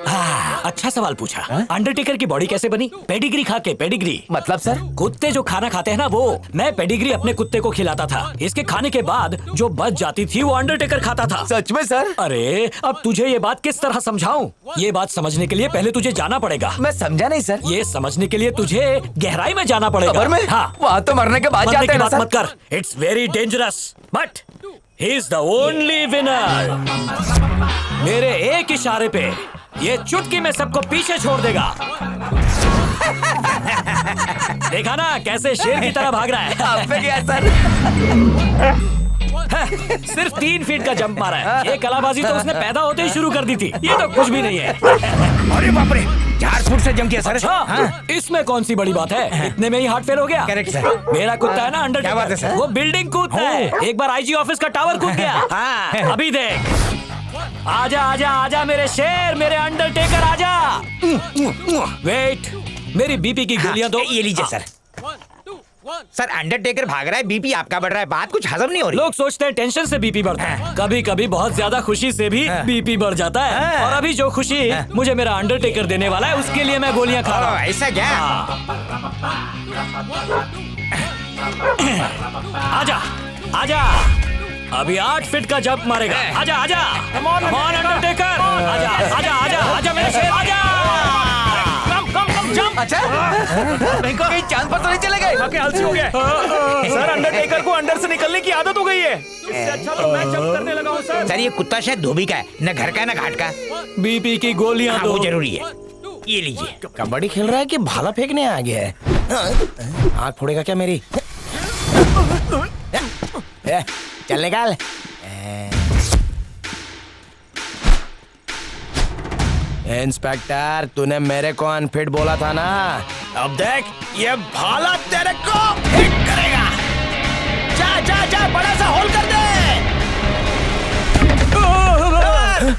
अच्छा सवाल पूछा। अंडरटेकर की बॉडी कैसे बनी? पेडिग्री खा के। पेडिग्री मतलब सर? कुत्ते जो खाना खाते हैं ना वो। मैं पेडिग्री अपने कुत्ते को खिलाता था। इसके खाने के बाद जो बच जाती थी वो अंडरटेकर खाता था। सच में सर? अरे अब तुझे ये बात किस तरह समझाऊं? ये बात समझने के लिए पहले तुझे जाना पड़ेगा। मैं समझा नहीं सर। ये समझने के लिए तुझे गहराई में जाना पड़ेगा। खबर में? हाँ, वहाँ तो मरने के बाद जाते हैं ना सर। मत कर। It's very dangerous but he is the only winner. मेरे एक इशारे पे ये चुटकी में सबको पीछे छोड़ देगा। देखा ना कैसे शेर की तरह भाग रहा है। आप पे क्या सर? सिर्फ 3 फीट का जंप मारा है। ये कलाबाजी तो उसने पैदा होते ही शुरू कर दी थी। ये तो कुछ भी नहीं है। अरे बाप रे, 4 फुट से जंप किया सर। हाँ, इसमें कौन सी बड़ी बात है? इतने में ही हार्ट फेल हो गया। Correct sir. मेरा कुत्ता है ना अंडरटेकर। क्या बात है सर? वो बिल्डिंग कूदता है। एक बार आईजी ऑफिस का टावर कूद गया। अभी देख। आजा आजा आजा मेरे शेर, मेरे अंडरटेकर आजा। वेट, मेरी बीपी की गोलियां दो। ये लीजिए सर। सर अंडरटेकर भाग रहा है, बीपी आपका बढ़ रहा है, बात कुछ हजम नहीं हो रही। लोग सोचते हैं टेंशन से बीपी बढ़ता है। कभी कभी बहुत ज्यादा खुशी से भी बीपी बढ़ जाता है। और अभी जो खुशी मुझे मेरा अंडरटेकर देने वाला है उसके लिए मैं गोलियां खा रहा हूँ। ऐसा क्या? आजा आजा, अभी 8 फीट का जंप मारेगा। आजा आजा, कम ऑन अंडरटेकर। आजा आजा आजा आजा मेरे शेर, आजा। अच्छा कहीं चांद पर तो नहीं चले गए? आलसी हो गया सर। अंडरटेकर को अंडर से निकलने की आदत हो गई है। इससे अच्छा तो मैं जंप करने लगा हूं सर। सर ये कुत्ता शायद धोबी का है, न घर का है न घाट का। बीपी की गोलियां दो। वो जरूरी है। ये लीजिए। कबड्डी खेल रहा है कि भाला फेंकने आ गया है? आँख फोड़ेगा क्या मेरी? चल निकाल। इंस्पेक्टर, तूने मेरे को अनफिट बोला था ना। अब देख ये भाला तेरे को हिट करेगा। जा जा जा, बड़ा सा होल कर दे।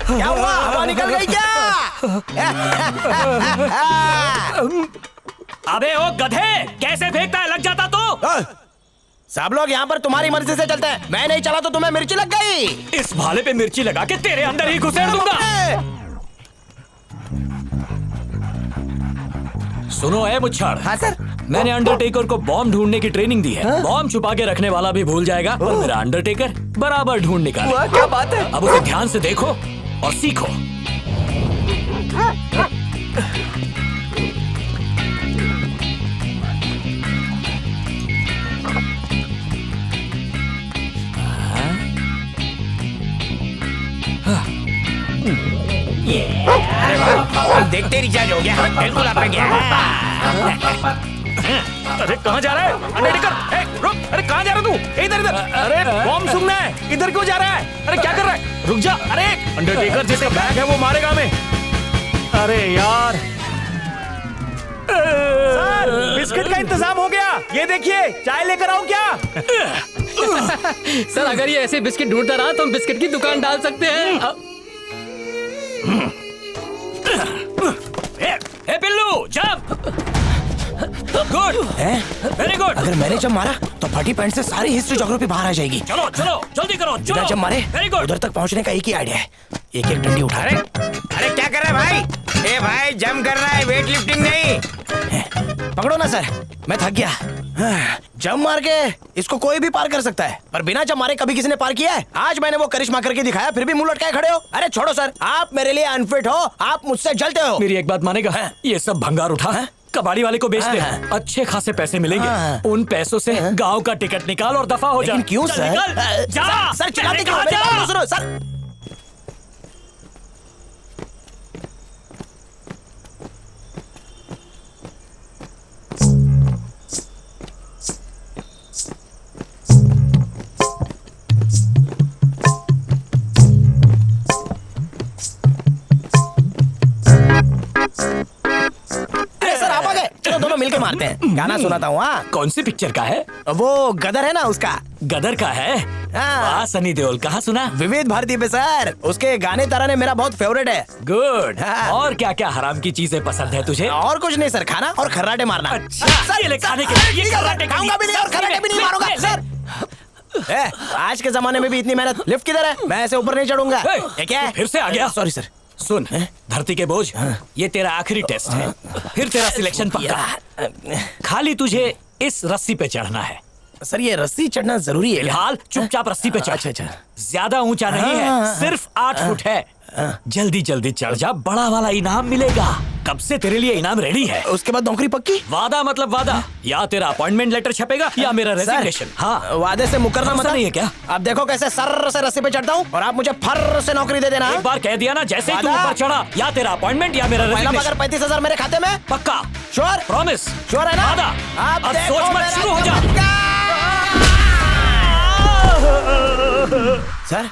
क्या हुआ, हवा निकल गई क्या? अबे ओ गधे, कैसे फेंकता है? लग जाता तो। सब लोग यहाँ पर तुम्हारी मर्जी से चलते हैं। मैं नहीं चला तो तुम्हें मिर्ची लग गई। इस भाले पे मिर्ची लगा के तेरे अंदर ही घुसेड़ दूंगा। सुनो है मुच्छाड़। हाँ सर। मैंने अंडरटेकर को बॉम्ब ढूंढने की ट्रेनिंग दी है। बॉम्ब छुपा के रखने वाला भी भूल जाएगा पर मेरा अंडरटेकर बराबर ढूंढ निकालेगा। क्या बात है? अब उसे ध्यान से देखो और सीखो। अरे वाह, देखते रिचार्ज हो गया, बिल्कुल आप गया। अरे कहाँ जा रहा है अंडरटेकर? रुक, अरे कहाँ जा रहा तू? इधर इधर। अरे बॉम्ब सुनना है, इधर क्यों जा रहा है? अरे क्या कर रहा है? रुक जा। अरे अंडरटेकर जिसका बैग है वो मारेगा हमें। अरे यार सर, बिस्किट का इंतजाम हो गया, ये देखिए, चाय लेकर आऊं क्या? सर अगर ये ऐसे बिस्किट ढूंढता रहा तो हम बिस्किट की दुकान डाल सकते हैं। ए पिल्लू, जंप! Good, very good. अगर मैंने जब मारा तो फटी पैंट से सारी हिस्ट्री ज्योग्राफी बाहर आ जाएगी। चलो चलो जल्दी करो, बिना चलो। जब मारे वेरी गुड। उधर तक पहुंचने का एक ही आइडिया है, एक एक डंडी उठा। अरे क्या कर रहा है भाई? ए भाई, जंप कर रहा है, वेट लिफ्टिंग नहीं। पकड़ो ना सर, मैं थक गया। जंप मार के इसको कोई भी पार कर सकता है, पर बिना जंप मारे कभी किसी ने पार किया है? आज मैंने वो करिश्मा करके दिखाया, फिर भी मुंह लटकाए खड़े हो। अरे छोड़ो सर, आप मेरे लिए अनफिट हो, आप मुझसे जलते हो। मेरी एक बात मानेगा? ये सब भंगार उठा, कबाड़ी वाले को बेच दे, अच्छे खासे पैसे मिलेंगे। उन पैसों से गांव का टिकट निकाल और दफा हो जा। लेकिन क्यों सर? जा सर चिल्लाते क्यों? मेरी बात तो सुनो सर। मिलके मारते हैं। गाना सुनाता हूँ। हाँ, कौन सी पिक्चर का है? वो गदर है ना, उसका। गदर का है? हाँ, सनी देओल। कहाँ सुना? विविध भारती पे सर, उसके गाने तराने मेरा बहुत फेवरेट है। गुड। और क्या क्या हराम की चीजें पसंद है तुझे? और कुछ नहीं सर, खाना और खर्राटे मारना। अच्छा, सर, ये ले खाने के लिए, ये खर्राटे खाऊंगा भी नहीं और खर्राटे भी नहीं मारूंगा सर। आज के जमाने में भी इतनी मेहनत। लिफ्ट किधर है? मैं ऐसे ऊपर नहीं चढ़ूंगा। क्या है? फिर से आ गया? Sorry sir. सुन, धरती के बोझ, ये तेरा आखिरी टेस्ट है, फिर तेरा सिलेक्शन पक्का। खाली तुझे इस रस्सी पे चढ़ना है। सर ये रस्सी चढ़ना जरूरी है? फिलहाल चुपचाप रस्सी पे चढ़। अच्छा। ज्यादा ऊंचा नहीं है, सिर्फ 8 फुट है। जल्दी जल्दी चढ़ जा, बड़ा वाला इनाम मिलेगा। कब से तेरे लिए इनाम रेडी है। उसके बाद नौकरी पक्की? वादा मतलब वादा, या तेरा अपॉइंटमेंट लेटर छपेगा या मेरा रेजिग्नेशन। हाँ, वादे से मुकरना मत नहीं है क्या? अब देखो कैसे सर से रस्सी पे चढ़ता हूँ और आप मुझे फर से नौकरी दे देना। एक बार कह दिया ना, जैसे ही तू ऊपर चढ़ा, या तेरा अपॉइंटमेंट या मेरा रेजिग्नेशन। अगर 35,000 मेरे खाते में? पक्का? श्योर? प्रॉमिस? श्योर है ना? वादा? अब सोच मत, शुरू हो जा। सर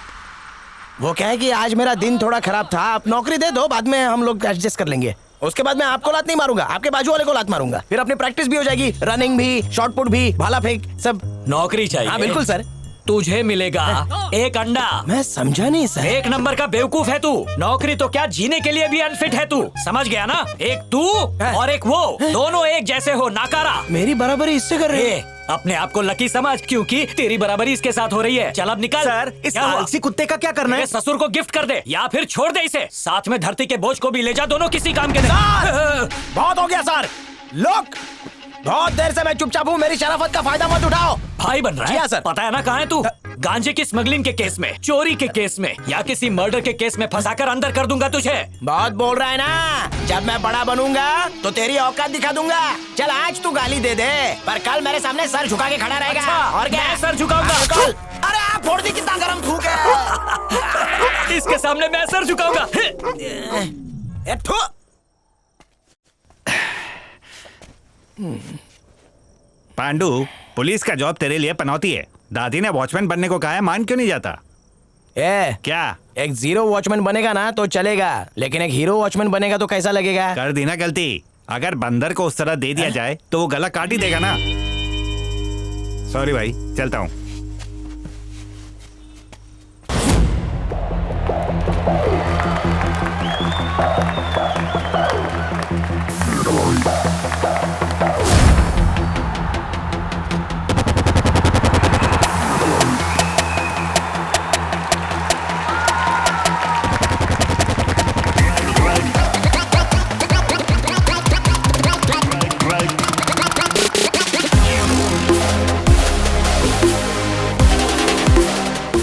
वो क्या है कि आज मेरा दिन थोड़ा खराब था, आप नौकरी दे दो, बाद में हम लोग एडजस्ट कर लेंगे। उसके बाद मैं आपको लात नहीं मारूंगा, आपके बाजू वाले को लात मारूंगा, फिर अपनी प्रैक्टिस भी हो जाएगी, रनिंग भी, शॉट पुट भी, भाला फेंक सब। नौकरी चाहिए? हाँ बिल्कुल सर। तुझे मिलेगा एक अंडा। मैं समझा नहीं सर। एक नंबर का बेवकूफ है तू। नौकरी तो क्या, जीने के लिए भी अनफिट है तू, समझ गया ना? एक तू और एक वो, दोनों एक जैसे हो, नाकारा। मेरी बराबरी इससे कर रहे हैं? अपने आप को लकी समझ, क्योंकि तेरी बराबरी इसके साथ हो रही है। चल अब निकल। सर, इस आलसी कुत्ते का क्या करना है? ससुर को गिफ्ट कर दे या फिर छोड़ दे इसे। साथ में धरती के बोझ को भी ले जा, दोनों किसी काम के नहीं। बहुत हो गया सर। लोग, बहुत देर से मैं चुपचाप हूँ, मेरी शराफत का फायदा मत उठाओ। भाई बन रहा है? सर। पता है ना कहाँ है तू? गांजे की स्मगलिंग के केस में, चोरी के केस में, या किसी मर्डर के केस में फंसाकर अंदर कर दूंगा तुझे। बहुत बोल रहा है ना, जब मैं बड़ा बनूंगा तो तेरी औकात दिखा दूंगा। चल आज तू गाली दे दे, पर कल मेरे सामने सर झुका के खड़ा रहेगा। अच्छा, और क्या? मैं सर झुकाऊंगा। अरे आप फोड़ दी, कितना गरम थूक है। इसके सामने मैं सर झुकाऊंगा। पांडु, पुलिस का जॉब तेरे लिए पनौती है। दादी ने वॉचमैन बनने को कहा है, मान क्यों नहीं जाता? क्या? एक जीरो वॉचमैन बनेगा ना तो चलेगा, लेकिन एक हीरो वॉचमैन बनेगा तो कैसा लगेगा? कर दी ना गलती। अगर बंदर को उस तरह दे दिया जाए तो वो गला काट ही देगा ना। सॉरी भाई, चलता हूँ।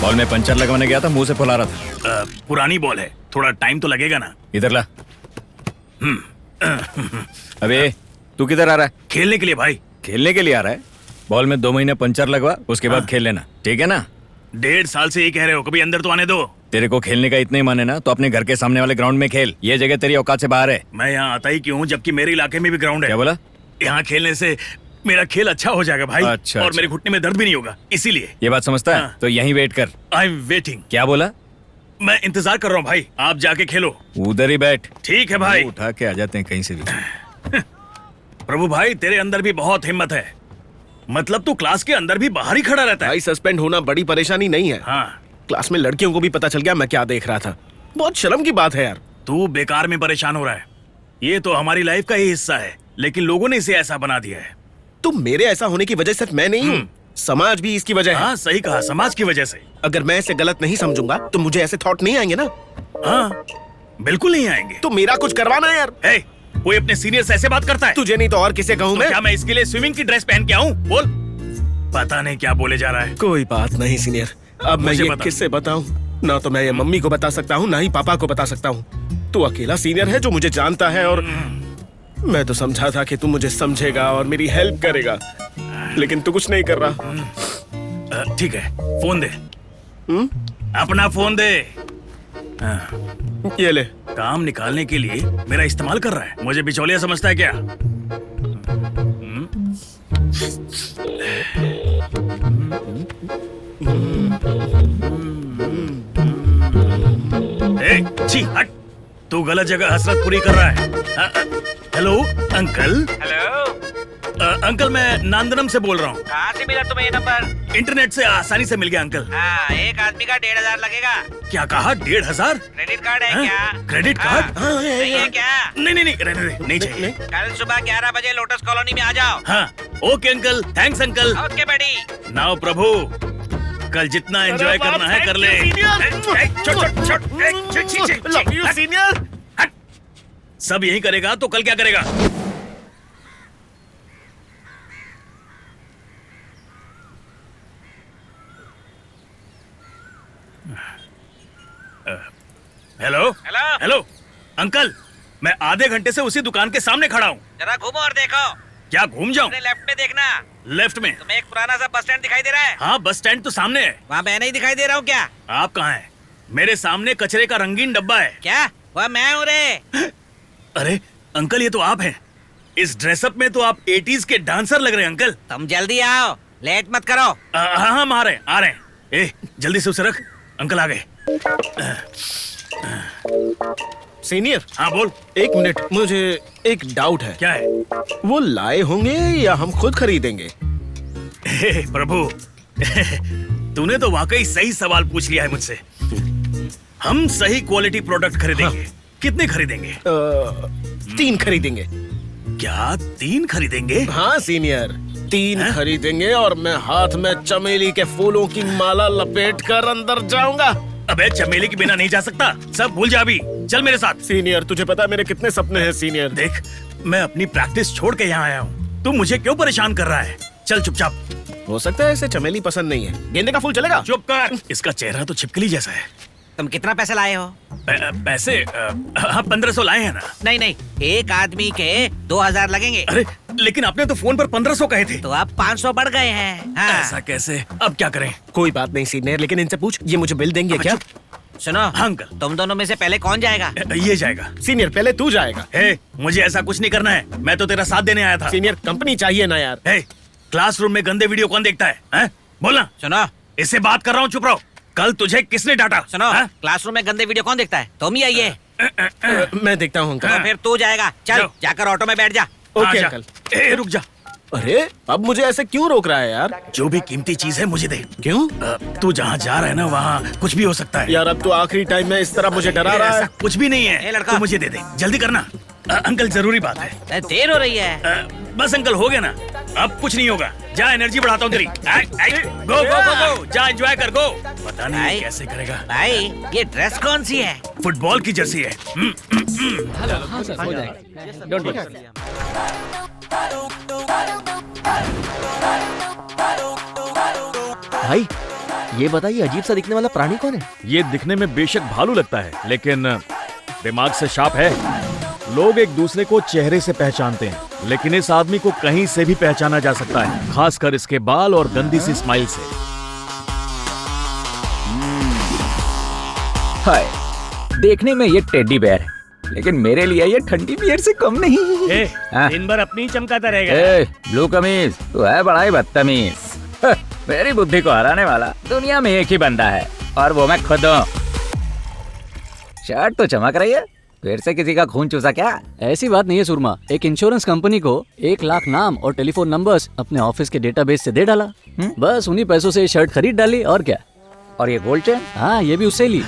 बॉल में पंचर लगवाने गया था, मुंह से फुला रहा था। पुरानी बॉल है, थोड़ा टाइम तो लगेगा ना। इधर ला। अबे तू किधर आ रहा है? खेलने के लिए भाई। खेलने के लिए आ रहा है? बॉल में 2 महीने पंचर लगवा, उसके बाद खेल लेना, ठीक है ना? 1.5 साल से ये कह रहे हो, कभी अंदर तो आने दो। तेरे को खेलने का इतना ही मन है ना, तो अपने घर के सामने वाले ग्राउंड में खेल। ये जगह तेरी औकात से बाहर है। मैं यहाँ आता ही क्यों हूँ, जबकि मेरे इलाके में भी ग्राउंड है। क्या बोला? यहाँ खेलने से मेरा खेल अच्छा हो जाएगा भाई। अच्छा, और अच्छा। मेरे घुटने में दर्द भी नहीं होगा, इसीलिए। ये बात समझता है? हाँ। तो यहीं वेट कर। I am waiting. क्या बोला? मैं इंतजार कर रहा हूँ भाई, आप जाके खेलो। उधर ही बैठ। ठीक है भाई। उठा के आ जाते हैं कहीं से भी। प्रभु भाई, तेरे अंदर भी बहुत हिम्मत है। मतलब तू क्लास के अंदर भी बाहर ही खड़ा रहता है। भाई सस्पेंड होना बड़ी परेशानी नहीं है। हाँ। क्लास में लड़कियों को भी पता चल गया मैं क्या देख रहा था। बहुत शर्म की बात है यार। तू बेकार में परेशान हो रहा है। ये तो हमारी लाइफ का ही हिस्सा है, लेकिन लोगों ने इसे ऐसा बना दिया है। तुम मेरे ऐसा होने की वजह सिर्फ मैं नहीं हूँ, समाज भी इसकी वजह है। हाँ सही कहा, समाज की वजह से। अगर मैं इसे गलत नहीं समझूंगा तो मुझे ऐसे थॉट नहीं आएंगे ना। हाँ बिल्कुल नहीं आएंगे। तो मेरा कुछ करवाना है यार। hey, कोई अपने सीनियर से ऐसे बात करता है? तुझे नहीं तो और किसे कहूँ तो क्या मैं इसके लिए स्विमिंग की ड्रेस पहन के आऊँ? बोल। पता नहीं क्या बोले जा रहा है। कोई बात नहीं सीनियर, अब मैं ये किससे बताऊं? ना तो मैं ये मम्मी को बता सकता हूँ, ना ही पापा को बता सकता हूँ। तू अकेला सीनियर है जो मुझे जानता है, और मैं तो समझा था कि तू मुझे समझेगा और मेरी हेल्प करेगा, लेकिन तू कुछ नहीं कर रहा। ठीक है, फोन दे। अपना फोन दे। ये ले। काम निकालने के लिए मेरा इस्तेमाल कर रहा है। मुझे बिचौलिया समझता है क्या? छी हट, तू गलत जगह हसरत पूरी कर रहा है। Hello uncle. हेलो अंकल, मैं नांदनम से बोल रहा हूँ। कहाँ से मिला तुम्हें ये नंबर? इंटरनेट से आसानी से मिल गया अंकल। हाँ, एक आदमी का 1500 लगेगा। क्या कहा? 1500? क्रेडिट कार्ड है क्या? Credit card? नहीं है क्या? नहीं, नहीं चाहिए। कल सुबह 11 बजे लोटस कॉलोनी में आ जाओ। हाँ okay uncle, thanks uncle. Okay बड़ी। नाउ प्रभु, कल जितना एंजॉय करना है कर ले। सीनियर। सब यही करेगा तो कल क्या करेगा? हेलो हेलो अंकल, मैं आधे घंटे से उसी दुकान के सामने खड़ा हूँ। जरा घूमो और देखो। क्या घूम जाऊँ? लेफ्ट में देखना। लेफ्ट में? तुम्हें एक पुराना सा बस स्टैंड दिखाई दे रहा है? हाँ, बस स्टैंड तो सामने है। वहाँ मैं नहीं दिखाई दे रहा हूँ क्या? आप कहाँ हैं? मेरे सामने कचरे का रंगीन डब्बा है। क्या? वह मैं हूँ रे। अरे अंकल, ये तो आप हैं। इस ड्रेसअप में तो आप 80s के डांसर लग रहे हैं अंकल। तुम जल्दी आओ, लेट मत करो। हाँ हम आ रहे हैं। ए, जल्दी से उसे रख। अंकल आ गए। सीनियर। हाँ बोल। एक मिनट, मुझे एक डाउट है। क्या है? वो लाए होंगे या हम खुद खरीदेंगे? प्रभु, तूने तो वाकई सही सवाल पूछ लिया है मुझसे। हम सही क्वालिटी प्रोडक्ट खरीदेंगे। कितने खरीदेंगे? 3 खरीदेंगे। क्या 3 खरीदेंगे? हाँ सीनियर, 3 खरीदेंगे और मैं हाथ में चमेली के फूलों की माला लपेट कर अंदर जाऊंगा। अबे चमेली के बिना नहीं जा सकता, सब भूल जा अभी। चल मेरे साथ। सीनियर, तुझे पता है मेरे कितने सपने हैं सीनियर। देख, मैं अपनी प्रैक्टिस छोड़ के यहाँ आया हूँ। तू मुझे क्यों परेशान कर रहा है? चल चुपचाप। हो सकता है इसे चमेली पसंद नहीं है। गेंदे का फूल चलेगा? चुप कर। इसका चेहरा तो छिपकली जैसा है। तुम कितना पैसे लाए हो? पैसे? हाँ 1500 लाए हैं ना। नहीं, एक आदमी के 2000 लगेंगे। अरे लेकिन आपने तो फोन पर 1500 कहे थे। तो अब 500 बढ़ गए हैं। हाँ। ऐसा कैसे? अब क्या करें? कोई बात नहीं सीनियर, लेकिन इनसे पूछ, ये मुझे बिल देंगे क्या? सुनो अंकल, तुम दोनों में से पहले कौन जाएगा? ये जाएगा। सीनियर, पहले तू जाएगा। मुझे ऐसा कुछ नहीं करना है, मैं तो तेरा साथ देने आया था। सीनियर, कंपनी चाहिए ना यार। क्लासरूम में गंदे वीडियो कौन देखता है? बोलना। सुनो, इससे बात कर रहा हूँ, चुप रहो। कल तुझे किसने डांटा? सुनो, क्लासरूम में गंदे वीडियो कौन देखता है? तुम ही आइए। मैं देखता हूँ अंकल। तो फिर तू जाएगा। चल जाकर ऑटो में बैठ जा। Okay uncle. रुक जा। अरे अब मुझे ऐसे क्यों रोक रहा है यार? जो भी कीमती चीज है मुझे दे। क्यों? तू जहाँ जा रहा है ना, वहाँ कुछ भी हो सकता है। यार अब तो आखिरी टाइम में इस तरह मुझे डरा रहा है। कुछ भी नहीं है। लड़का, तू मुझे दे दे, जल्दी करना। अंकल जरूरी बात है। देर हो रही है। बस अंकल, हो गया ना, अब कुछ नहीं होगा। जा, एनर्जी बढ़ाता हूँ तेरी। गो गो गो गो, जा एंजॉय कर, गो। पता नहीं कैसे करेगा। भाई ये ड्रेस कौन सी है? फुटबॉल की जर्सी है। भाई ये बताइए, अजीब सा दिखने वाला प्राणी कौन है? ये दिखने में बेशक भालू लगता है, लेकिन दिमाग से शार्प है। लोग एक दूसरे को चेहरे से पहचानते हैं, लेकिन इस आदमी को कहीं से भी पहचाना जा सकता है, खासकर इसके बाल और गंदी सी स्माइल से। हाय, देखने में ये टेडी बेयर है, लेकिन मेरे लिए ये ठंडी बियर से कम नहीं। दिन भर अपनी चमकाता रहेगा। ब्लू कमीज, तू है बड़ा ही बदतमीज। मेरी बुद्धि को हराने वाला दुनिया में एक ही बंदा है, और वो मैं खुद हूँ। शर्ट तो चमक रही है, फिर से किसी का खून चूसा क्या? ऐसी बात नहीं है सुरमा। एक इंश्योरेंस कंपनी को 1 लाख नाम और टेलीफोन नंबर्स अपने ऑफिस के डेटाबेस से दे डाला। बस उन्हीं पैसों से शर्ट खरीद डाली, और क्या। और ये गोल्ड चेन? हाँ, ये भी उससे ली।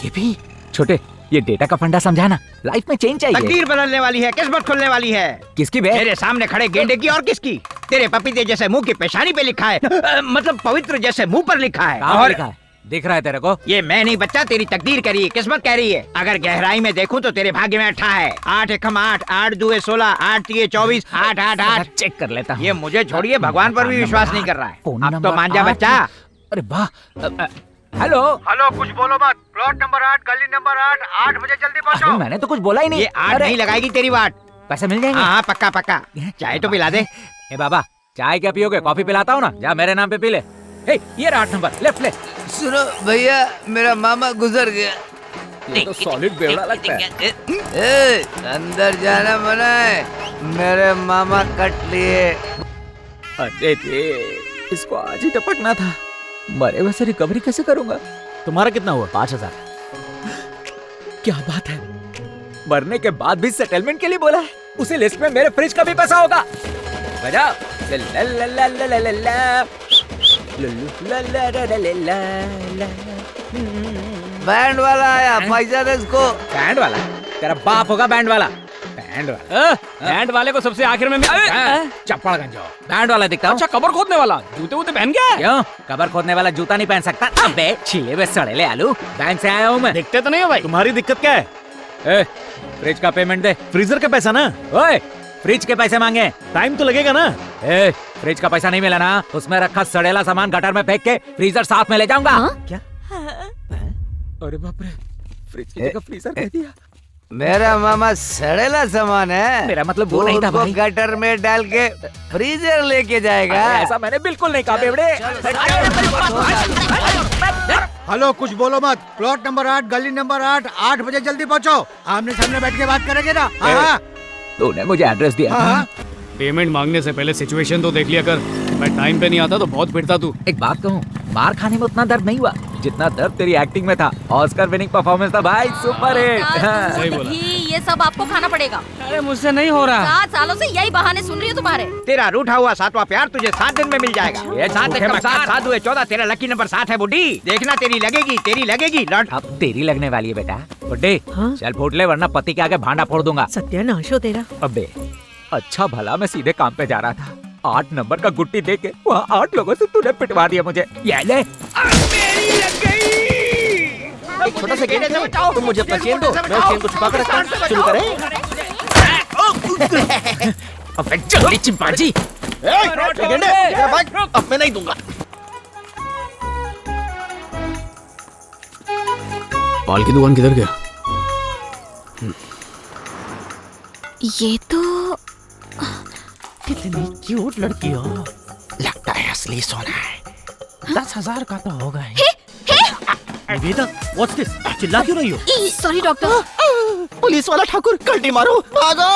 ये भी? छोटे, ये डेटा का फंडा समझाना। लाइफ में चेंज चाहिए। तकदीर बदलने वाली है, किस्मत खुलने वाली है। किसकी बे? मेरे सामने खड़े गेंडे की और किसकी? तेरे पपीते जैसे मुंह की पेशानी पे लिखा है, मतलब पवित्र जैसे मुंह पर लिखा है। और लिखा है? दिख रहा है तेरे को? ये मैं नहीं बच्चा, तेरी तकदीर कह रही है, किस्मत कह रही है। अगर गहराई में देखूं तो तेरे भाग्य में 8 है। 8 एकम 8, 8 दुए 16, 8 तिये 24, 8 8 8। चेक कर लेता हूं। ये मुझे छोड़िए, भगवान पर भी विश्वास नहीं कर रहा है। अब तो मान जा बच्चा। अरे वाह। हेलो हेलो, कुछ बोलो मत। प्लॉट नंबर 8, गली नंबर 8, 8 बजे जल्दी पहुंचो। मैंने तो कुछ बोला ही नहीं। ये 8 नहीं लगाएगी तेरी बात। पैसे मिल जाएंगे? हाँ पक्का पक्का। चाय तो पिला दे। ए बाबा, चाय क्या पियोगे? कॉफी पिलाता हूँ ना, जा मेरे नाम पे पी ले। ये 8 नंबर, लेफ्ट ले। सुनो भैया, मेरा मामा गुजर गया। ये तो सॉलिड बेवड़ा लगता है। ए, अंदर जाना मना है, मेरे मामा कट लिए। अरे इसको आज ही टपकना था। मरे वैसे रिकवरी कैसे करूंगा? तुम्हारा कितना हुआ? 5000। क्या बात है, मरने के बाद भी सेटलमेंट के लिए बोला है। उसी लिस्ट में मेरे फ्रिज का भी पैसा होगा। बजाओ। बैंड वाला आया, पैसा दे इसको। बैंड वाला? तेरा बाप होगा बैंड वाला। बैंड वाला? बैंड वाले को सबसे आखिर में चप्पड़ गंजो। बैंड वाला दिखता हूँ। अच्छा, कबर खोदने वाला जूते वूते पहन गया? क्यों? कबर खोदने वाला जूता नहीं पहन सकता? अबे छिले हुए सड़ेले आलू, बैंक से आया हूँ मैं। दिखते तो नहीं हो भाई। तुम्हारी दिक्कत क्या है? फ्रिज का पेमेंट दे। फ्रीजर का पैसा ना? ओए, फ्रिज के पैसे मांगे। टाइम तो लगेगा ना? फ्रिज का पैसा नहीं मिला ना, उसमें रखा सड़ेला सामान गटर में फेंक के फ्रीजर साथ में ले जाऊंगा। क्या? अरे बाप रे, फ्रिज की जगह फ्रीजर कह दिया। मेरा मामा सड़ेला सामान है। मेरा मतलब वो नहीं था भाई। गटर में डाल के फ्रीजर लेके जाएगा। ऐसा मैंने बिल्कुल नहीं कहा बेवड़े। हेलो, कुछ बोलो मत। प्लॉट नंबर 8, गली नंबर 8, 8 बजे जल्दी पहुंचो। आमने सामने बैठ के बात करेंगे ना? हाँ। तूने मुझे एड्रेस दिया था। पेमेंट मांगने से पहले सिचुएशन तो देख लिया कर। मैं टाइम पे नहीं आता तो बहुत पिटता तू। एक बात कहूँ, मार खाने में उतना दर्द नहीं हुआ जितना दर्द तेरी एक्टिंग में था। ऑस्कर विनिंग परफॉर्मेंस था भाई, सुपर हिट। सही बोला। ये सब आपको खाना पड़ेगा। अरे मुझसे नहीं हो रहा। 7 सालों से यही बहाने सुन रही हूँ तुम्हारे। तेरा रूठा हुआ 7वां प्यार तुझे 7 दिन में मिल जाएगा। ये 7 एकम 7, 7 दुए 14, तेरा लकी नंबर 7 है बुड्ढी। देखना तेरी लगेगी लौट। अब तेरी लगने वाली है बेटा। बुड्ढी चल फूट ले, वरना पति के आगे भांडा फोड़ दूंगा। सत्यानाश हो तेरा। अबे अच्छा भला मैं सीधे काम पे जा रहा था, 8 नंबर का गुट्टी दे के वहाँ 8 लोगों से तूने पिटवा दिया मुझे। ये ले। मेरी लग गई। एक छोटा सा गेंडे से बचाओ। तुम मुझे अपना चेन दो, मैं उस चेन को छुपा कर रखता हूं। शुरू करें। अबे जल्दी चिंपांजी। गेंडे, मेरा बैग अब मैं नहीं दूंगा। पाल की दुकान किधर गया? ये तो कितनी क्यूट लड़की हो। लगता है असली सोना है। 10,000 का तो होगा ही। वेदा, व्हाट्स दिस? चिल्ला क्यों रही हो? Sorry doctor. पुलिस वाला ठाकुर, कल्टी मारो, भागो।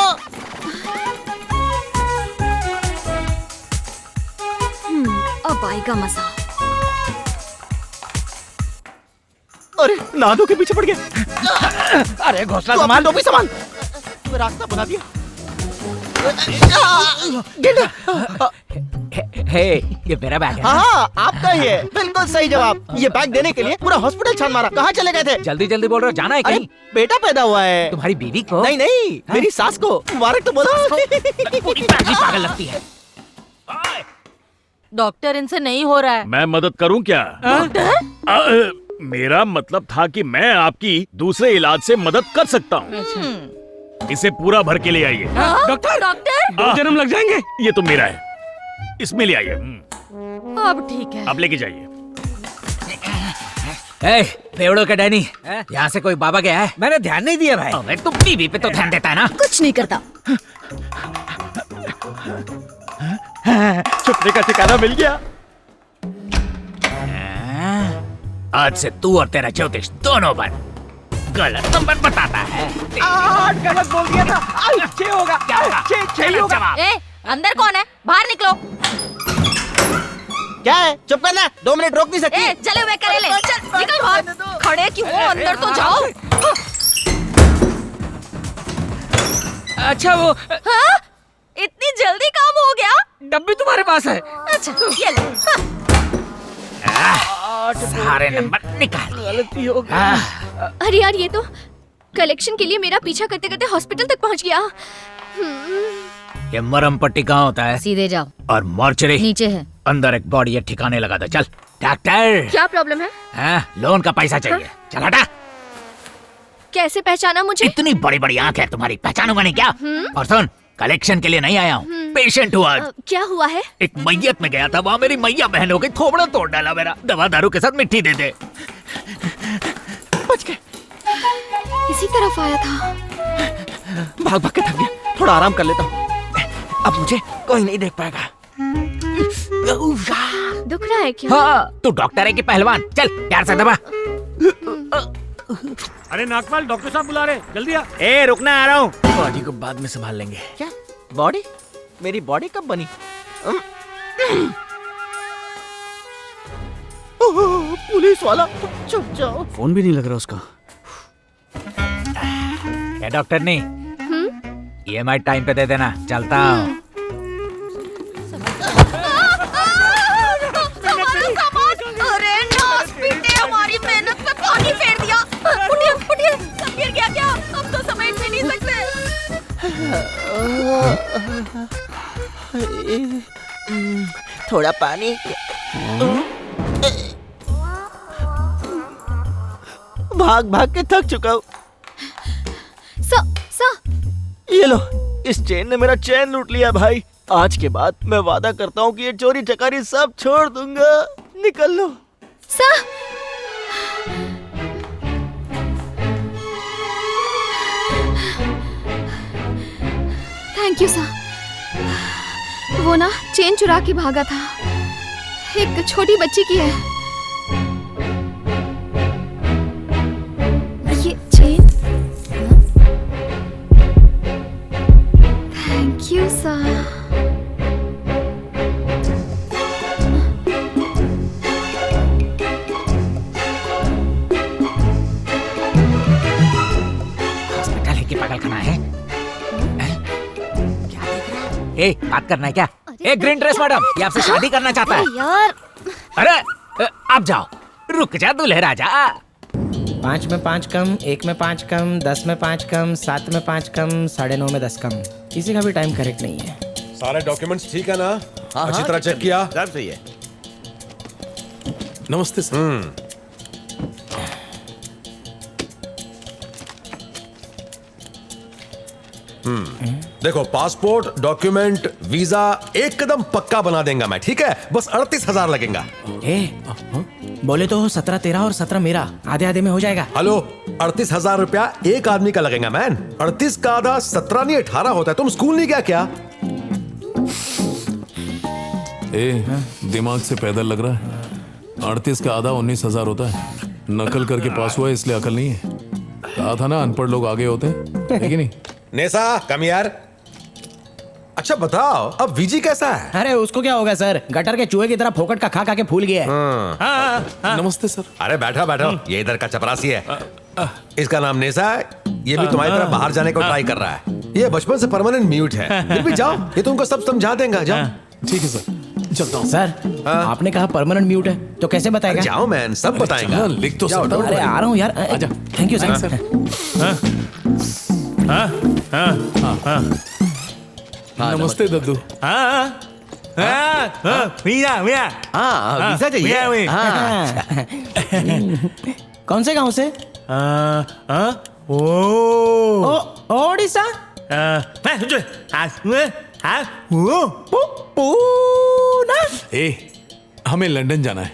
अब आएगा मजा। अरे नादो के पीछे पड़ गया। अरे घोंसला संभाल। दो भी संभाल। रास्ता बना दिया। हे, ये मेरा बैग है। हाँ, आपका ही है। बिल्कुल सही जवाब। ये बैग देने के लिए पूरा हॉस्पिटल छान मारा। कहाँ चले गए थे? जल्दी जल्दी बोल रहे हो, जाना है कहीं? बेटा पैदा हुआ है। तुम्हारी बीवी को? नहीं, मेरी सास को। मुबारक तो बोलो। पूरी फैमिली पागल लगती है। डॉक्टर, इनसे नहीं हो रहा है। मैं मदद करूं क्या? मेरा मतलब था कि मैं आपकी दूसरे इलाज से मदद कर सकता हूँ। इसे पूरा भर के ले आइए। डॉक्टर, 2 जन्म लग जाएंगे। ये तो मेरा है, इसमें ले आइए। अब ठीक है। आप लेके जाइए। पेड़ों के डैनी, यहाँ से कोई बाबा गया है? मैंने ध्यान नहीं दिया भाई। अबे तू बीवी पे तो ध्यान देता है ना? कुछ नहीं करता। छुपने का ठिकाना मिल गया। आज से तू और तेरा ज्योतिष दोनों बंद। गलत नंबर बताता है। गलत बोल दिया था। 6 होगा। क्या होगा? 6 होगा। ए, अंदर कौन है? बाहर निकलो। क्या है? चुप करना। 2 मिनट रोक नहीं सकती। ए, चले हुए करेले, चल निकल बाहर। खड़े क्यों हो? अंदर तो जाओ। अच्छा वो हाँ? इतनी जल्दी काम हो गया? डब्बी तुम्हारे पास है। अच्छा ये लो। सारे नंबर निकाल। गलती हो गई। अरे यार, ये तो कलेक्शन के लिए मेरा पीछा करते करते हॉस्पिटल तक पहुंच गया। ये मरम पट्टी कहाँ होता है? सीधे जाओ। और मॉर्चरी नीचे है। अंदर एक बॉडी है, ठिकाने लगा दो। चल डॉक्टर। क्या प्रॉब्लम है? लोन का पैसा चाहिए। चल हटा। कैसे पहचाना मुझे? इतनी बड़ी बड़ी आंख है तुम्हारी, पहचानूंगा नहीं क्या? और सुन, कलेक्शन के लिए नहीं आया हूँ, पेशेंट हुआ। क्या हुआ है? एक मैयत में गया था, वहाँ मेरी मैया बहन हो गई, थोबड़ा तोड़ डाला मेरा। दवा दारू के साथ मिट्टी दे दे। बच गए। इसी तरफ आया था। भाग भाग के थक गया, थोड़ा आराम कर लेता हूँ। अब मुझे कोई नहीं देख पाएगा। दुख रहा है क्या? हाँ, तू डॉक्टर है कि पहलवान? चल प्यार से दबा। अरे नागपाल, डॉक्टर साहब बुला रहे, जल्दी आ। ए रुकना, आ रहा हूँ। बॉडी को बाद में संभाल लेंगे। क्या बॉडी? मेरी बॉडी कब बनी? पुलिस वाला, चुप जाओ। फोन भी नहीं लग रहा उसका। क्या डॉक्टर ने EMI टाइम पे दे देना, चलता हूँ। अरे नास पीटे, हमारी मेहनत पे पानी फेर दिया। उठिए उठिए, सब गिर गया क्या? अब तो समेट भी नहीं सकते। थोड़ा पानी। भाग भाग के थक चुका हूँ। ये लो, इस चेन ने मेरा चैन लूट लिया भाई। आज के बाद मैं वादा करता हूँ कि ये चोरी चकारी सब छोड़ दूंगा। निकल लो। Thank you sir. वो ना चेन चुरा के भागा था, एक छोटी बच्ची की है। ये chain. Thank you sir. Hospital है कि पागलखाना है? ए, बात करना है क्या? ए ग्रीन ड्रेस मैडम, ये आपसे शादी करना चाहता है। यार। अरे आप जाओ, रुक जा दूल्हे राजा। 5 में 5 कम, 1 में 5 कम, 10 में 5 कम, 7 में 5 कम, 9.5 में 10 कम। किसी का भी टाइम करेक्ट नहीं है। सारे डॉक्यूमेंट्स ठीक है ना? अच्छी तरह चेक किया? सब सही है। नमस्ते सर। देखो, पासपोर्ट, डॉक्यूमेंट, वीजा एक कदम पक्का बना देंगे मैं, ठीक है? बस 38,000 लगेगा। बोले तो 17 तेरा और 17 मेरा, आधे आधे में हो जाएगा। हेलो, 38,000 रुपया एक आदमी का लगेगा मैन। 38 का आधा 17 नहीं 18 होता है। तुम स्कूल नहीं गया क्या? दिमाग से पैदल लग रहा है। 38 का आधा 19,000 होता है। नकल करके पास हुआ, इसलिए अकल नहीं है। कहा था ना, अनपढ़ लोग आगे होते हैं, है कि नहीं? नेसा, कम यार। अच्छा बताओ, अब वीजी कैसा है? अरे उसको क्या होगा सर, गटर के चूहे की तरह फोकट का खा खा के फूल गया है। नमस्ते सर। अरे बैठो बैठो, ये इधर का चपरासी है। इसका नाम नेसा है। ये भी तुम्हारी तरह बाहर जाने को ट्राई कर रहा है। ये बचपन से परमानेंट म्यूट है। फिर भी जाओ, ये तुमको सब समझा देगा। जाओ। ठीक है सर, चलता हूँ। सर, आपने कहा परमानेंट म्यूट है, तो कैसे बताएगा? जाओ मैन, सब बताएगा। लिख तो सकता हूँ। अरे आ रहा हूँ यार। Thank you sir. नमस्ते दद्दू। वीजा चाहिए। कौन से गांव से? ओडिशा। हमें लंदन जाना है।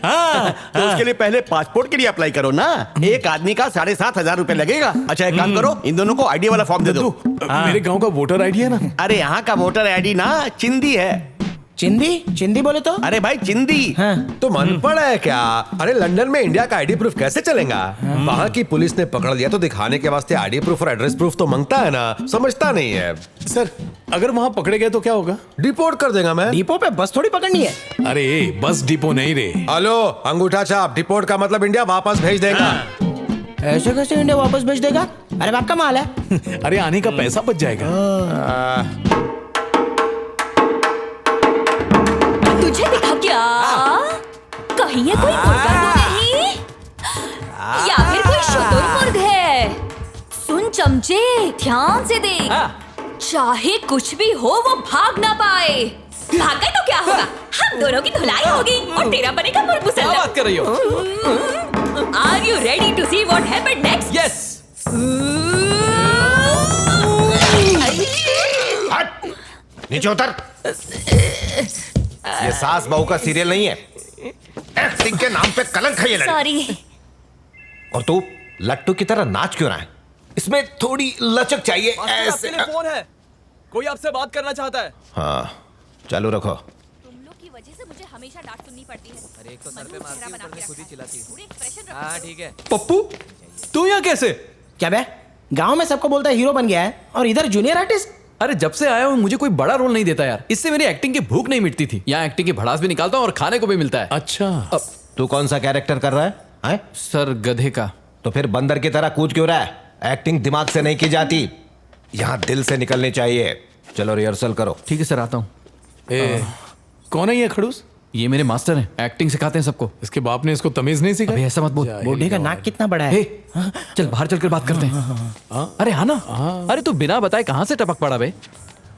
तो उसके लिए पहले पासपोर्ट के लिए अप्लाई करो ना। एक आदमी का 7,500 रुपए लगेगा। अच्छा एक काम करो, इन दोनों को आईडी वाला फॉर्म दे दो। मेरे गांव का वोटर आईडी है ना? अरे यहाँ का वोटर आईडी ना चिंदी है। चिंदी चिंदी बोले तो? अरे भाई चिंदी। हाँ। तुम अनपढ़ है क्या? अरे लंदन में इंडिया का आईडी प्रूफ कैसे चलेगा? वहाँ की पुलिस ने पकड़ लिया तो दिखाने के वास्ते आईडी प्रूफ और एड्रेस प्रूफ तो मांगता है ना, समझता नहीं है। सर अगर वहाँ पकड़े गए तो क्या होगा? डिपोर्ट कर देगा मैं। डिपो पे बस थोड़ी पकड़नी है। अरे बस डिपो नहीं रे। हेलो, अंगूठा छाप। डिपोर्ट का मतलब इंडिया वापस भेज देगा। ऐसे कैसे इंडिया वापस भेज देगा? अरे बाप का माल है। अरे आने का पैसा बच जाएगा। तुझे दिखा क्या? कहीं ये कोई मुर्गा तो नहीं? या फिर कोई शुतुरमुर्ग है? सुन चमचे, ध्यान से देख। चाहे कुछ भी हो वो भाग ना पाए। भाग गए तो क्या होगा? हम दोनों की धुलाई होगी और तेरा बनेगा मुर्गमुसल्ला। क्या बात कर रही हो? Are you ready to see what happened next? Yes. हट, नीचे उतर। ये सास बहू का सीरियल नहीं है। एक्टिंग के नाम पे कलंक है ये लड़की। Sorry. और तू लट्टू की तरह नाच क्यों रहा है? इसमें थोड़ी लचक चाहिए। ऐसे। आपके लिए फोन है, कोई आपसे बात करना चाहता है। हाँ, चालू रखो। तुम लोग की वजह से मुझे हमेशा डांट सुननी पड़ती है। अरे एक तो सर पे मारती है, ऊपर से खुद ही चिल्लाती है। हाँ हाँ ठीक है। पप्पू, तू यहाँ कैसे? क्या बे? गांव में सबको बोलता है हीरो बन गया है और इधर जूनियर आर्टिस्ट। अरे जब से आया हूँ मुझे कोई बड़ा रोल नहीं देता यार। इससे मेरी एक्टिंग की भूख नहीं मिटती थी। यहाँ एक्टिंग की भड़ास भी निकालता हूँ और खाने को भी मिलता है। अच्छा, तू कौन सा कैरेक्टर कर रहा है? सर गधे का। तो फिर बंदर की तरह कूद क्यों रहा है? एक्टिंग दिमाग से नहीं की जाती, यहाँ दिल से निकलनी चाहिए। चलो रिहर्सल करो। ठीक है सर, आता हूँ। कौन है ये खड़ूस? ये मेरे मास्टर हैं, एक्टिंग सिखाते हैं सबको। इसके बाप ने इसको तमीज नहीं सिखाई? अबे ऐसा मत बोल। बूढ़े का नाक कितना बड़ा है? चल बाहर चलकर बात करते हैं। अरे हाँ ना। अरे तू बिना बताए कहाँ से टपक पड़ा बे?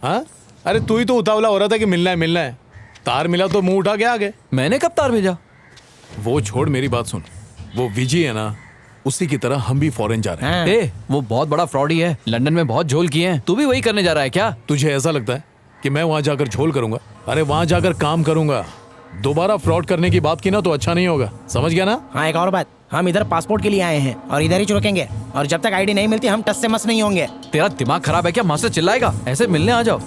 हाँ? अरे तू ही तो उतावला हो रहा था कि मिलना है मिलना है। तार मिला तो मुंह उठा के आ गए। मैंने कब तार भेजा? वो छोड़, मेरी बात सुन। वो विजी है ना, उसी की तरह हम भी फॉरेन जा रहे हैं। वो बहुत बड़ा फ्रॉडी है, लंदन में बहुत झोल किए हैं। तू भी वही करने जा रहा है क्या? तुझे ऐसा लगता है कि मैं वहां जाकर झोल करूंगा? अरे वहां जाकर काम करूंगा। दोबारा फ्रॉड करने की बात की ना तो अच्छा नहीं होगा, समझ गया ना? हाँ, एक और बात, हम इधर पासपोर्ट के लिए आए हैं और इधर ही रुकेंगे और जब तक आईडी नहीं मिलती हम टस से मस नहीं होंगे। तेरा दिमाग खराब है क्या? मास्टर चिल्लाएगा। ऐसे मिलने आ जाओ,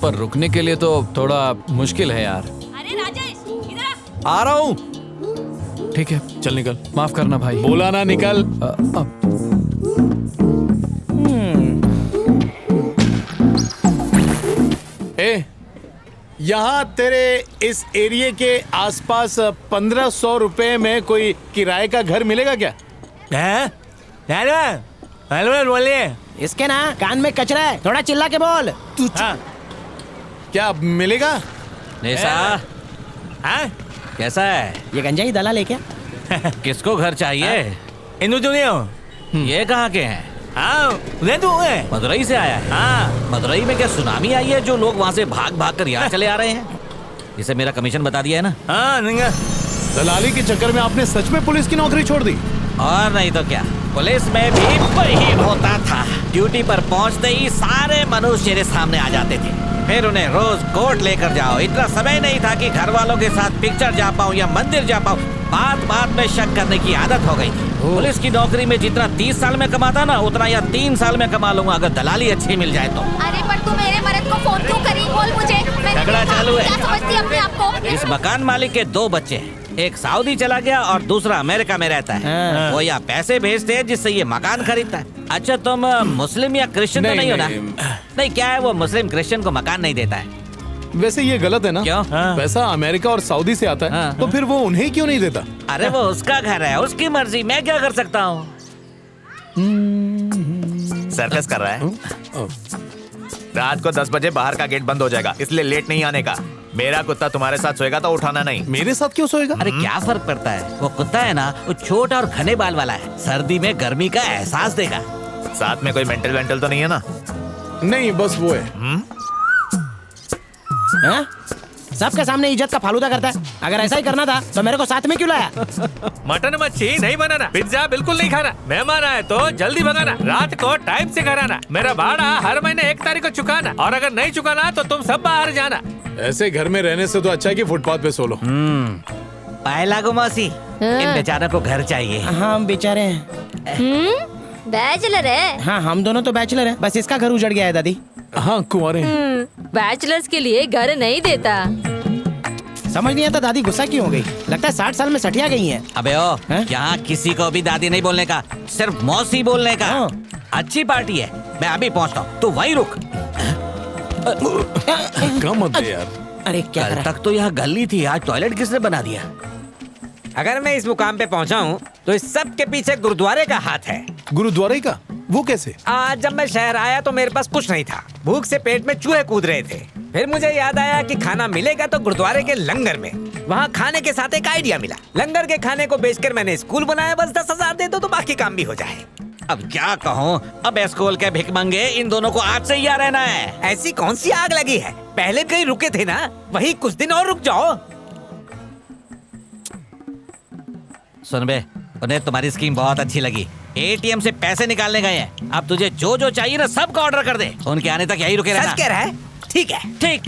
पर रुकने के लिए तो थोड़ा मुश्किल है यार। अरे राजेश, इधर आ रहा हूँ। ठीक है, चल निकल। माफ करना भाई। बोला ना निकल। यहाँ तेरे इस एरिया के आसपास 1500 रुपए में कोई किराए का घर मिलेगा क्या? हेलो बोलिए। इसके ना कान में कचरा है, थोड़ा चिल्ला के बोल। क्या मिलेगा? नेसा, कैसा है? ये गंजा ही दलाल है क्या? किसको घर चाहिए? इंदु दुनिया। ये कहाँ के हैं? मदुरई से आया है। हाँ, मदुरई में क्या सुनामी आई है जो लोग वहाँ से भाग भाग कर यहाँ चले आ रहे हैं? इसे मेरा कमीशन बता दिया है ना? हाँ, दलाली के चक्कर में आपने सच में पुलिस की नौकरी छोड़ दी? और नहीं तो क्या, पुलिस में भी वही होता था। ड्यूटी पर पहुँचते ही सारे मनुष्य मेरे सामने आ जाते थे, फिर उन्हें रोज कोर्ट लेकर जाओ। इतना समय नहीं था कि घर वालों के साथ पिक्चर जा पाऊँ या मंदिर जा पाऊँ। बात बात में शक करने की आदत हो गई थी। पुलिस की नौकरी में जितना 30 साल में कमाता ना, उतना या 3 साल में कमा लूंगा अगर दलाली अच्छी मिल जाए तो। अरे पर तू मेरे मर्द को फोन क्यों करी? बोल मुझे। झगड़ा चालू है। क्या समझती अपने आप को? इस मकान मालिक के 2 बच्चे हैं, एक सऊदी चला गया और दूसरा अमेरिका में रहता है। वो यहाँ पैसे भेजते हैं जिससे ये मकान खरीदता है। अच्छा, तुम मुस्लिम या क्रिश्चियन तो नहीं हो ना? नहीं, क्या है, वो मुस्लिम क्रिश्चियन को मकान नहीं देता है। वैसे ये गलत है ना? क्यों? पैसा अमेरिका और सऊदी से आता है, तो फिर वो उन्हें क्यों नहीं देता? अरे वो उसका घर है, उसकी मर्जी, मैं क्या कर सकता हूँ? सर्कस कर रहा है। रात को 10 बजे बाहर का गेट बंद हो जाएगा, इसलिए लेट नहीं आने का। मेरा कुत्ता तुम्हारे साथ सोएगा तो उठाना नहीं। मेरे साथ क्यों सोएगा? अरे क्या फर्क पड़ता है, वो कुत्ता है ना, वो छोटा और घने बाल वाला है, सर्दी में गर्मी का एहसास देगा। साथ में कोई मेंटल वेंटल तो नहीं है ना? नहीं, बस वो है। सबके सामने इज्जत का फालूदा करता है। अगर ऐसा ही करना था तो मेरे को साथ में क्यों लाया? मटन मच्छी नहीं बनाना, पिज्जा बिल्कुल नहीं खाना, मेहमान आए तो जल्दी भगाना, रात को टाइम से घर आना, मेरा भाड़ा हर महीने 1 तारीख को चुकाना, और अगर नहीं चुकाना तो तुम सब बाहर जाना। ऐसे घर में रहने से तो अच्छा है कि फुटपाथ पे सो लो। पायला मौसी, इन बेचारों को घर चाहिए। हाँ, हम बेचारे हैं। बैचलर है। हाँ, हम दोनों तो बैचलर हैं, बस इसका घर उजड़ गया है दादी। हाँ, कुंवारे हैं। बैचलर्स के लिए घर नहीं देता। समझ नहीं आता दादी गुस्सा क्यों हो गई। लगता है 60 साल में सठिया गई हैं। अबे ओ, यहाँ किसी को भी दादी नहीं बोलने का, सिर्फ मौसी बोलने का। अच्छी पार्टी है, मैं अभी पहुँचता हूँ, तू वहीं रुक। कम मत दे यार। अरे क्या कल तक तो यहाँ गली थी, आज टॉयलेट किसने बना दिया? अगर मैं इस मुकाम पे पहुंचा हूँ तो इस सब के पीछे गुरुद्वारे का हाथ है। गुरुद्वारे का? वो कैसे? आज जब मैं शहर आया तो मेरे पास कुछ नहीं था, भूख से पेट में चूहे कूद रहे थे। फिर मुझे याद आया कि खाना मिलेगा तो गुरुद्वारे के लंगर में। वहाँ खाने के साथ एक आइडिया मिला, लंगर के खाने को बेचकर मैंने स्कूल बनाया। बस 10,000 दे दो तो बाकी काम भी हो जाए। अब क्या कहूँ, अब स्कूल के भिखमंगे इन दोनों को आज से ही यहाँ रहना है। ऐसी कौन सी आग लगी है, पहले कहीं रुके थे ना, वही कुछ दिन और रुक जाओ। सुन बे, उन्हें तुम्हारी स्कीम बहुत अच्छी लगी। एटीएम से पैसे निकालने गए हैं, अब तुझे जो जो चाहिए ना सबका ऑर्डर कर दे, उनके आने तक यही रुके रहना। सच कह रहा है? ठीक है। ठीक।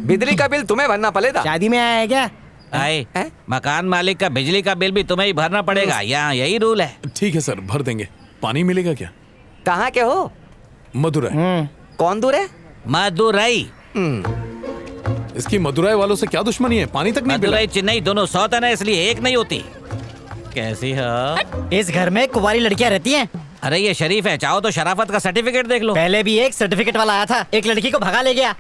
बिजली का बिल तुम्हें भरना पड़ेगा। शादी में आया है क्या? आए, मकान मालिक का बिजली का बिल भी तुम्हें ही भरना पड़ेगा, यहाँ यही रूल है। ठीक है सर, भर देंगे। पानी मिलेगा क्या? कहाँ के हो? मदुरई। कौन दूर है? मदुरई। इसकी मदुरई वालों से क्या दुश्मनी है? पानी तक नहीं पिला। मदुरई चेन्नई दोनों सौत है ना, इसलिए एक नहीं होती। कैसी हो? इस घर में कुंवारी लड़कियां रहती हैं। अरे ये शरीफ है, चाहो तो शराफत का सर्टिफिकेट देख लो। पहले भी एक सर्टिफिकेट वाला आया था, एक लड़की को भगा ले गया।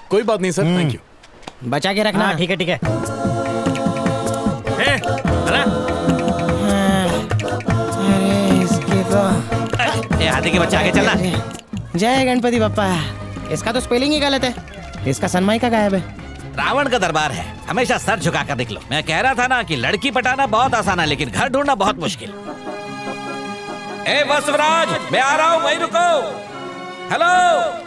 कोई बात नहीं सर, थैंक यू। बचा के रखना। ठीक है ठीक है। इसके तो हाथी के बच्चे आगे चलना। जय गणपति बप्पा। इसका तो स्पेलिंग ही गलत है, इसका सनमाई का गायब है। रावण का दरबार है, हमेशा सर झुकाकर निकलो। मैं कह रहा था ना कि लड़की पटाना बहुत आसान है, लेकिन घर ढूंढना बहुत मुश्किल। ए वसुराज, मैं आ रहा हूँ, वहीं रुको। हेलो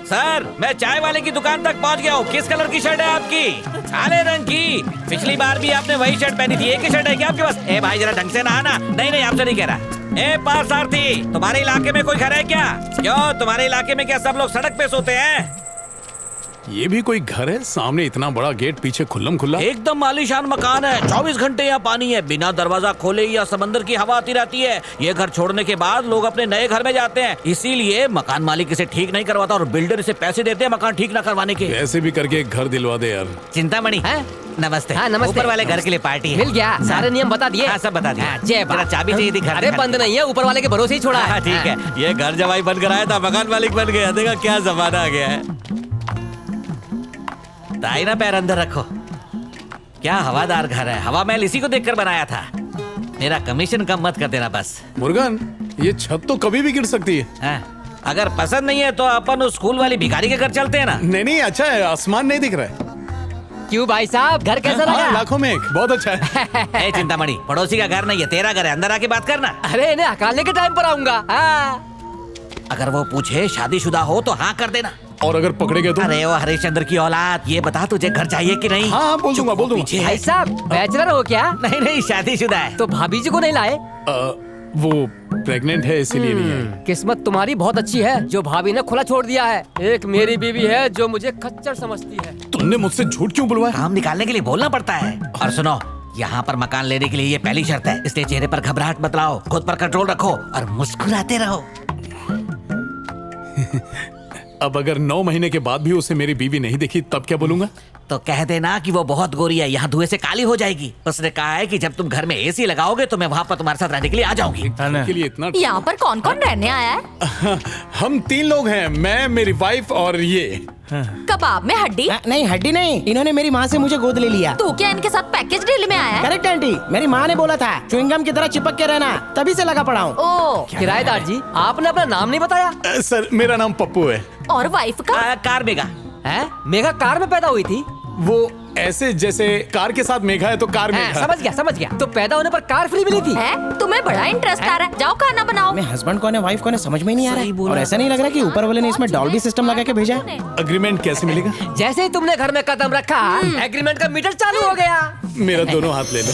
सर, मैं चाय वाले की दुकान तक पहुँच गया हूँ। किस कलर की शर्ट है आपकी? काले रंग की। पिछली बार भी आपने वही शर्ट पहनी थी, एक ही शर्ट है क्या आपके पास? ए भाई जरा ढंग से नहाना। नहीं आपसे नहीं कह रहा। ए पार्थसारथी, तुम्हारे इलाके में कोई घर है क्या? क्यों, तुम्हारे इलाके में क्या सब लोग सड़क पे सोते हैं? ये भी कोई घर है? सामने इतना बड़ा गेट, पीछे खुल्लम खुल्ला। एकदम आलीशान मकान है, 24 घंटे यहाँ पानी है, बिना दरवाजा खोले या समंदर की हवा आती रहती है। ये घर छोड़ने के बाद लोग अपने नए घर में जाते हैं, इसीलिए मकान मालिक इसे ठीक नहीं करवाता और बिल्डर इसे पैसे देते हैं मकान ठीक न करवाने के। ऐसे भी करके एक घर दिलवा दे यार। चिंतामणि, नमस्ते। हाँ, नमस्ते। ऊपर वाले घर के लिए पार्टी है। मिल गया, सारे नियम बता दिए। हाँ, सब बता दिए। जय जरा चाबी चाहिए थी घर। अरे बंद नहीं है, ऊपर वाले के भरोसे ही छोड़ा है। ठीक है, ये घर जवाई बन कर आया था, मकान मालिक बन गया। देखा क्या जमाना आ गया है। दाहिना पैर अंदर रखो। क्या हवादार घर है, हवा महल इसी को देखकर बनाया था। मेरा कमीशन कम मत कर देना बस। मुर्गन, ये छत तो कभी भी गिर सकती है। अगर पसंद नहीं है तो अपन उस स्कूल वाली भिखारी के घर चलते हैं ना। नहीं अच्छा है, आसमान नहीं दिख रहा है। क्यों भाई साहब, घर कैसा लगा? लाखों में एक, बहुत अच्छा है। चिंतामणि, पड़ोसी का घर नहीं है, तेरा घर है, अंदर आके बात करना। अरे इन्हें हकालने के टाइम पर आऊंगा। अगर वो पूछे शादीशुदा हो तो हाँ कर देना। और अगर पकड़े गए तो? अरे वो हरिश्चंद्र की औलाद, ये बता तुझे घर चाहिए कि नहीं? हाँ बोल दूंगा। भाई साहब, बैचलर हो क्या? नहीं शादीशुदा है। तो भाभी जी को नहीं लाए? वो प्रेग्नेंट है इसीलिए नहीं है। किस्मत तुम्हारी बहुत अच्छी है जो भाभी ने खुला छोड़ दिया है। एक मेरी बीवी है जो मुझे खच्चर समझती है। तुमने मुझसे झूठ क्यों बुलवाया? काम निकालने के लिए बोलना पड़ता है। और सुनो, यहाँ पर मकान लेने के लिए ये पहली शर्त है, इसलिए चेहरे पर घबराहट मत लाओ, खुद पर कंट्रोल रखो और मुस्कुराते रहो। अब अगर 9 महीने के बाद भी उसे मेरी बीवी नहीं दिखी तब क्या बोलूंगा? तो कह देना कि वो बहुत गोरी है, यहाँ धुएं से काली हो जाएगी। उसने कहा है कि जब तुम घर में एसी लगाओगे तो मैं वहाँ पर तुम्हारे साथ रहने के लिए आ जाऊंगी। के लिए इतना यहाँ पर कौन कौन रहने आया है? हम 3 लोग हैं, मैं, मेरी वाइफ और ये। कबाब में हड्डी? नहीं हड्डी नहीं, इन्होंने मेरी माँ से मुझे गोद ले लिया। तू क्या इनके साथ पैकेज डील में आया है? करेक्ट आंटी, मेरी माँ ने बोला था च्युइंगम की तरह चिपक के रहना, तभी से लगा पड़ा हूँ। ओह, किराएदार जी, आपने अपना नाम नहीं बताया। सर, मेरा नाम पप्पू है। और वाइफ का? कार मेघा है। मेघा कार में पैदा हुई थी? वो ऐसे जैसे कार के साथ मेघा है तो कार मेघा। समझ गया। तो पैदा होने पर कार फ्री मिली थी? है? तुम्हें बड़ा इंटरेस्ट आ रहा है, जाओ खाना बनाओ। मैं हस्बैंड कौन है वाइफ कौन है समझ में नहीं आ रहा है। और ऐसा नहीं लग रहा कि ऊपर वाले ने इसमें डॉल्बी सिस्टम लगा के भेजा है। अग्रीमेंट कैसे मिलेगा? जैसे ही तुमने घर में कदम रखा, एग्रीमेंट का मीटर चालू हो गया। मेरा दोनों हाथ ले लो।